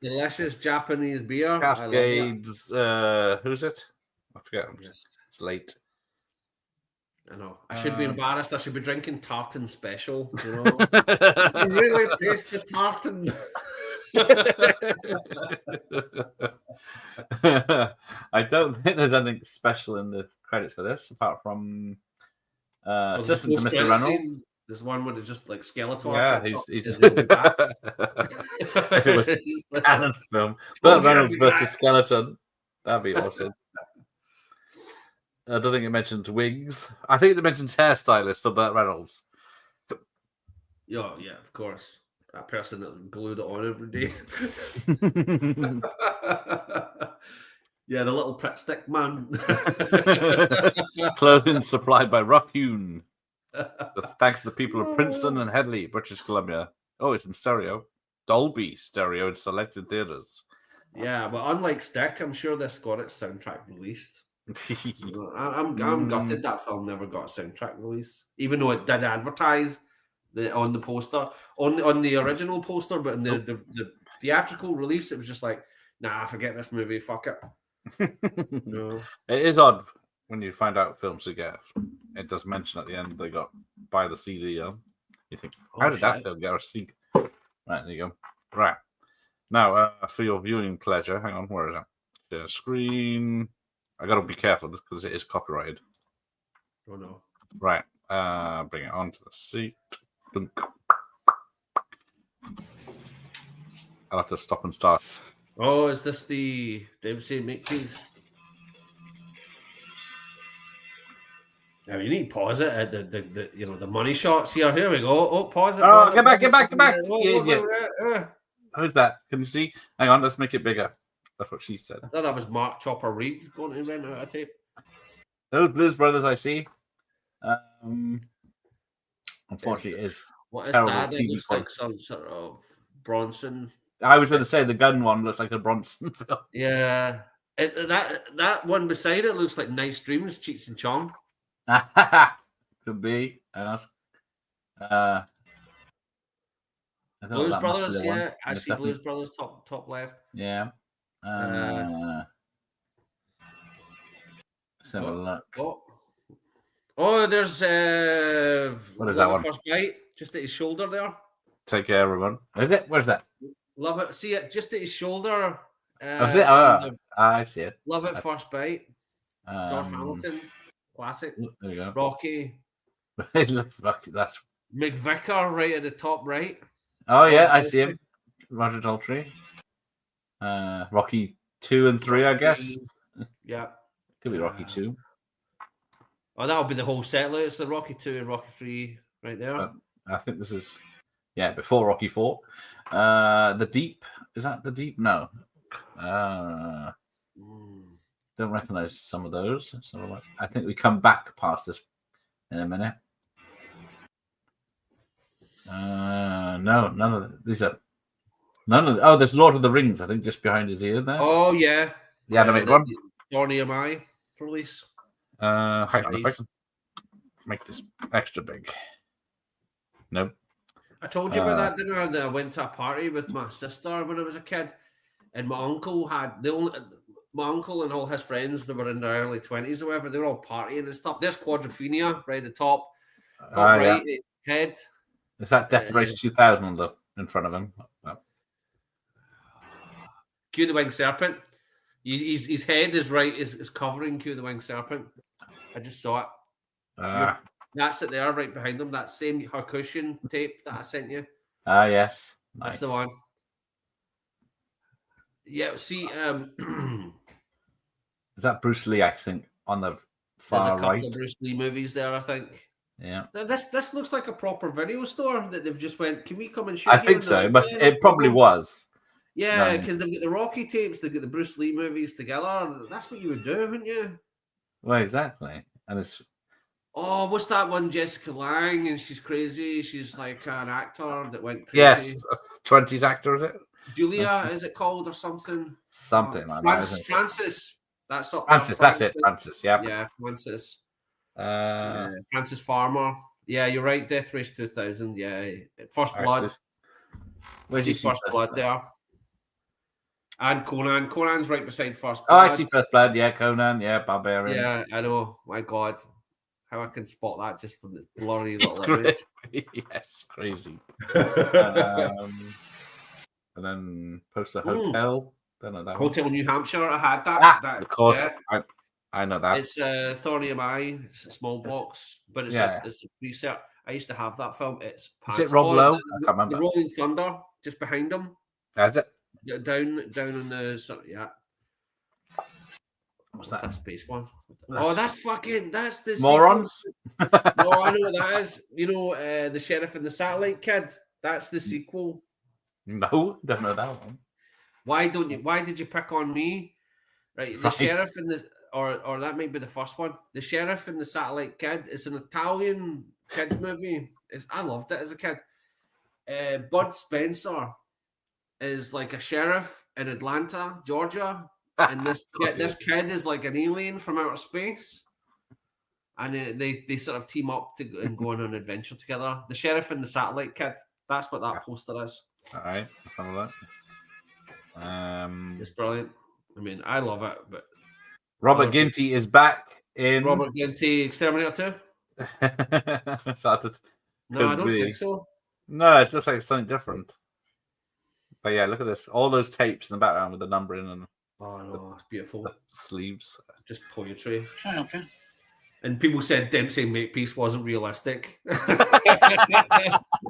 delicious Japanese beer. Cascades. Who's it? I forget. It's late. I know. I should be embarrassed. I should be drinking Tartan Special. You know, you really taste the tartan. I don't think there's anything special in the credits for this, apart from assistant to Mr. Reynolds. There's one with just like Skeletor. Yeah, he's if it was a canon film, Burt Reynolds versus Skeleton, that'd be awesome. I don't think it mentions wigs. I think it mentions hairstylist for Burt Reynolds. Yeah, of course. That person that glued it on every day. Yeah, the little Pritt stick man. Clothing supplied by Rough Hewn. So thanks to the people of Princeton and Headley, British Columbia. Oh, it's in stereo. Dolby stereo in selected theaters. Yeah, but unlike Stick, I'm sure this got its soundtrack released. I'm gutted that film never got a soundtrack release, even though it did advertise on the poster, on the original poster, but in the theatrical release, it was just like, nah, forget this movie, fuck it. No. It is odd when you find out films to get. It does mention at the end they got buy the CD. You think, how did that film get a CD? Right, there you go. Right now, for your viewing pleasure, hang on, where is it? The screen. I gotta be careful because it is copyrighted. Oh no! Right, bring it onto the seat. Dunk. I'll have to stop and start. Oh, is this the David C. Makepeace? Now you need to pause it at the money shots here. Here we go. Oh, pause it. Oh, pause get back! Oh, Who's that? Can you see? Hang on, let's make it bigger. That's what she said. I thought that was Mark Chopper Reed going to rent out a tape. Those Blues Brothers, I see. Unfortunately, it is What is terrible that? It TV looks quality. like some sort of Bronson. I was going to say the gun one looks like a Bronson film. Yeah. That one beside it looks like Nice Dreams, Cheech and Chong. Could be. I don't know Blues that Brothers, muscular yeah. one. I It's see definitely- Blues Brothers top left. Yeah. Let's have a look. Oh, there's What is Love that at one? First Bite, just at his shoulder there. Take care, everyone. Is it? Where's that? Love it. See it just at his shoulder. Oh, is it? I see it. Love at First Bite. George Um, Hamilton, classic. There you go. Rocky. It looks like that's. McVicker right at the top right. Oh yeah, I see him. Roger Daltrey. Rocky 2 and 3, I guess. Yeah. Could be Rocky 2. Oh, that'll be the whole set. It's the Rocky 2 and Rocky 3 right there. I think this is, before Rocky 4. The Deep. Is that The Deep? No. Don't recognize some of those. So I think we come back past this in a minute. No, none of these are. Oh, there's Lord of the Rings, I think, just behind his ear there. Oh, yeah. The animated one. Johnny Am I release. Hang on, if I can make this extra big. Nope. I told you about that, didn't I? That I went to a party with my sister when I was a kid, and my uncle my uncle and all his friends that were in their early 20s or whatever, they were all partying and stuff. There's Quadrophenia right at the top right head. Is that Death Race 2000 in front of him? Cue the Winged Serpent. His head is covering Cue the Winged Serpent. I just saw it. That's it there, right behind him. That same Hakushin tape that I sent you. Yes. Nice. That's the one. Yeah, see, is that Bruce Lee, I think, on the far there's a couple right? of Bruce Lee movies there, I think. Yeah. This looks like a proper video store that they've just went, can we come and shoot I think so, but it probably was. Yeah, because they've got the Rocky tapes, they've got the Bruce Lee movies together. That's what you would do, wouldn't you? Well, exactly. And it's... Oh, what's that one? Jessica Lange, and she's crazy. She's like an actor that went crazy. Yes, a 20s actor, is it? Julia, is it called or something? Something like that. Francis. That's Francis, that's it. Francis, yeah. Yeah, Francis. Francis Farmer. Yeah, you're right. Death Race 2000. Yeah, First Blood. Where's see First Blood there? And Conan. Conan's right beside First Blood. Oh, I see First Blood. Yeah, Conan. Yeah, Barbarian. Yeah, I know. My God, how I can spot that just from this blurry little image. Yes, crazy. And then Poster Hotel. Don't know that Hotel one. New Hampshire. I had that. Of course, yeah. I know that. It's Thorny Am I. It's a small box, but it's a preset. I used to have that film. It's is it Rob Lowe? I can't remember. The Rolling Thunder, just behind him. Is it? Yeah, down in the yeah. What's that? That space one? That's the Morons. No, I know what that is. You know, the Sheriff and the Satellite Kid. That's the sequel. No, don't know that one. Why did you pick on me? Right, the Sheriff and the or that might be the first one. The Sheriff and the Satellite Kid. It's an Italian kids movie. I loved it as a kid. Bud Spencer is like a sheriff in Atlanta, Georgia, and this kid is like an alien from outer space, and they sort of team up and go on an adventure together. The Sheriff and the Satellite Kid. That's what that poster is. All right, have a look. It's brilliant. I mean, I love it. But Robert Ginty is back in Robert Ginty Exterminator 2. No, I don't think so. No, it looks like something different. But yeah, look at this. All those tapes in the background with the numbering and it's beautiful. Sleeves. Just poetry. Can I help you? And people said Dempsey Makepeace wasn't realistic.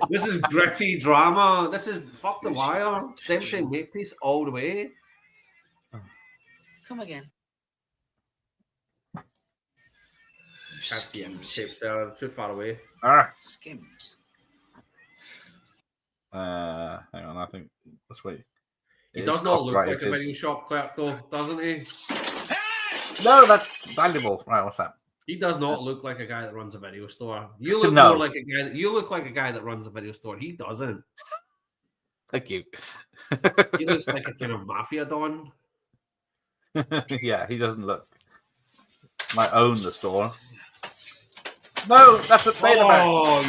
This is gritty drama. This is fuck the wire. Dempsey Makepeace all the way. Come again. Can't see him. Tapes there. Too far away. Skims. Hang on, I think let's wait. He does not look like a video shop clerk, though, doesn't he? No, that's valuable. Right, what's that? He does not look like a guy that runs a video store. You look No. more like a guy. You look like a guy that runs a video store. He doesn't. Thank you. He looks like a kind of mafia don. Yeah, he doesn't look. Might own the store. No, that's a Betabank. Oh,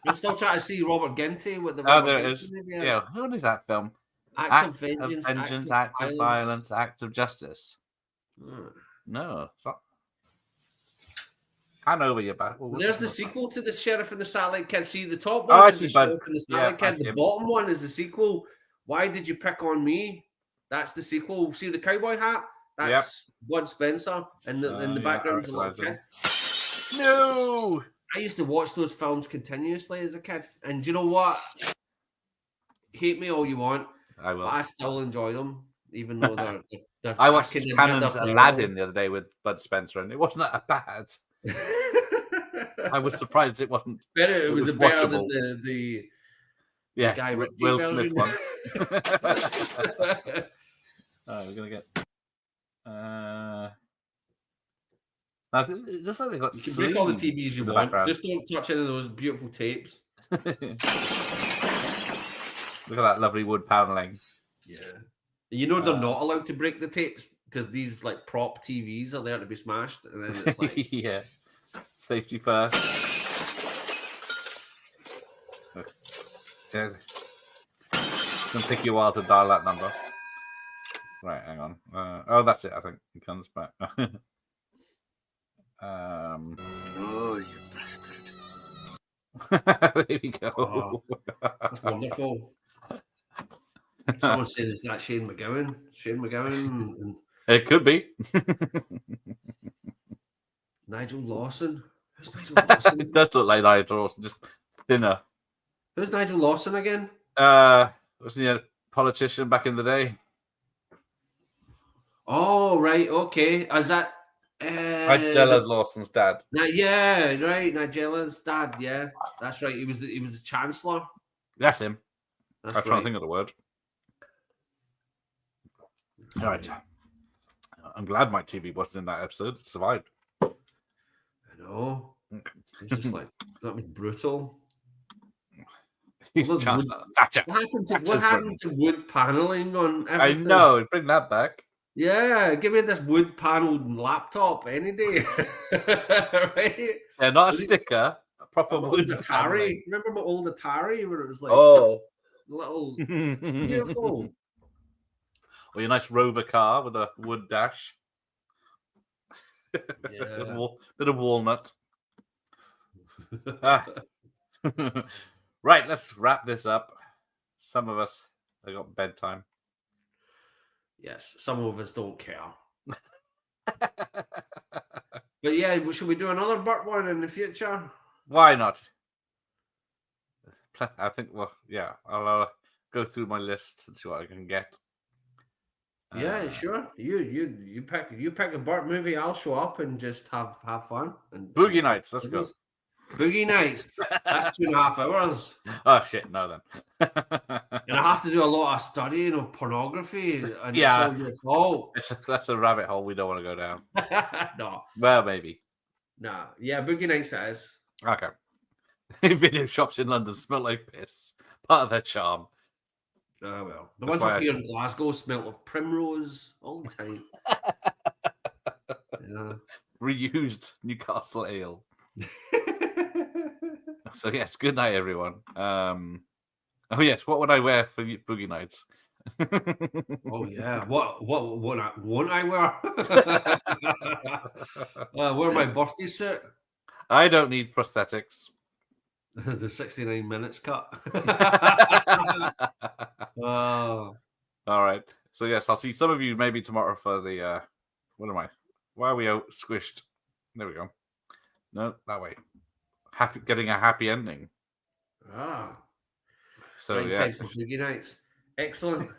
I'm still trying to see Robert Ginty with the. Oh, there it is. Yeah, what is that film? Act of vengeance, act of violence, act of justice. No, it's not. Hand over your back. There's the sequel to the Sheriff and the Satellite Kid. See, the top Oh, one I is see, the bud. Sheriff and the Yeah, Satellite I Kid. see The him. bottom one is the sequel. Why did you pick on me? That's the sequel. See the cowboy hat? That's Bud Spencer, and in the background is a little kid. No. I used to watch those films continuously as a kid, and do you know what? Hate me all you want, I will. but I still enjoy them, even though they're I watched fucking Cannon's terrible. Aladdin the other day with Bud Spencer, and it wasn't that bad. I was surprised it wasn't. Better. It was was better than watchable. the Yes, Guy Ritchie Will version. Smith one. Oh, we're gonna get. Now, it looks like they got. You can break all the sleeves TVs you in the want. background. Just don't touch any of those beautiful tapes. Look at that lovely wood paneling. Yeah. You know they're not allowed to break the tapes because these like prop TVs are there to be smashed, and then it's like Yeah, safety first. Yeah. It's gonna take you a while to dial that number. Right, hang on. Oh, that's it. I think he comes back. Oh, you bastard. There we go. Oh. That's wonderful. Someone's saying, is that Shane McGowan? Shane McGowan and It could be. Nigel Lawson. Who's Nigel Lawson? It does look like Nigel Lawson, just thinner. Who's Nigel Lawson again? Was he a politician back in the day? Oh, right. Okay. Is that... Nigella Lawson's dad. Yeah, right. Nigella's dad. Yeah, that's right. He was the chancellor. That's him. That's I'm trying to think of the word. All right. I'm glad my TV wasn't in that episode. It survived. I know. It's just like that was brutal. He's Well, Chancellor Thatcher. What happened to Thatcher's wood paneling on I everything? know. Bring that back. Yeah, give me this wood paneled laptop any day. Right? Yeah, not a sticker. A proper My wood old Atari. paneling. Remember my old Atari where it was like Oh. little beautiful. Or your nice Rover car with a wood dash. Yeah. Bit of walnut. Ah. Right, let's wrap this up. Some of us, they got bedtime. Yes, some of us don't care. But yeah, should we do another Burt one in the future? Why not? I think, well, yeah, I'll go through my list and see what I can get. Yeah, sure. You pick a Burt movie. I'll show up and just have fun. And Boogie Nights, let's go. Boogie Nights. That's 2.5 hours, Oh shit, no then. and I have to do a lot of studying of pornography. And Yeah. it's all your fault. That's a rabbit hole we don't want to go down. No, Well, maybe. nah. Yeah, Boogie Nights says. Okay. Video shops in London smell like piss. Part of their charm. Oh well, the That's ones why up I here in Glasgow smell of primrose all the time. Yeah. Reused Newcastle ale. So yes, good night, everyone. Oh yes, what would I wear for Boogie Nights? Oh yeah, what won't I wear? Wear my birthday suit. I don't need prosthetics. The 69 minutes cut. Oh, All right. So yes, I'll see some of you maybe tomorrow for the what am I? Why are we out squished? There we go. No, that way. Getting a happy ending. ah. So Right, yeah. time for Boogie Nights. Excellent.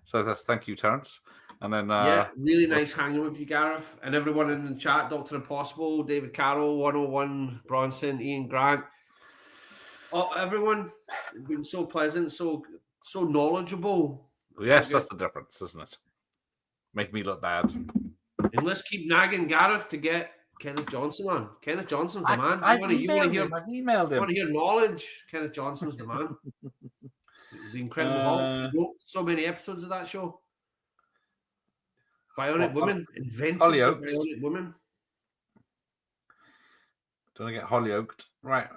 So that's thank you, Terence. And then Yeah, really nice hanging with you, Gareth, and everyone in the chat. Dr. Impossible, David Carroll, 101, Bronson, Ian Grant. Oh, everyone, it's been so pleasant, so knowledgeable. yes, So that's the difference, isn't it? Make me look bad. And let's keep nagging Gareth to get Kenneth Johnson on. Kenneth Johnson's the man. I've emailed him. Hear knowledge. Kenneth Johnson's the man. The Incredible Hulk. He wrote so many episodes of that show. Bionic Woman. Invented the Bionic Woman. Don't want to get Hollyoaked. Right.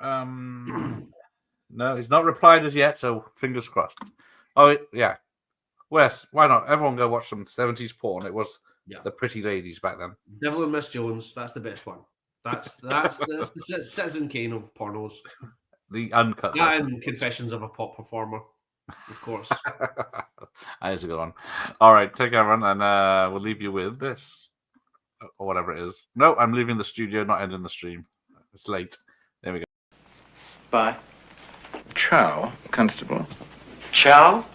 No, he's not replied as yet, so fingers crossed. Oh, yeah. Wes, why not? Everyone go watch some 70s porn. It was the pretty ladies back then. Devil and Miss Jones. That's the best one. That's the Citizen Kane of pornos. The uncut. And Confessions of a Pop Performer, of course. That is a good one. All right, take care, everyone, and we'll leave you with this. Or whatever it is. No, I'm leaving the studio, not ending the stream. It's late. There we go. Bye. Ciao, Constable. Ciao?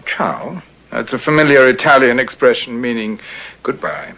Ciao. That's a familiar Italian expression meaning goodbye.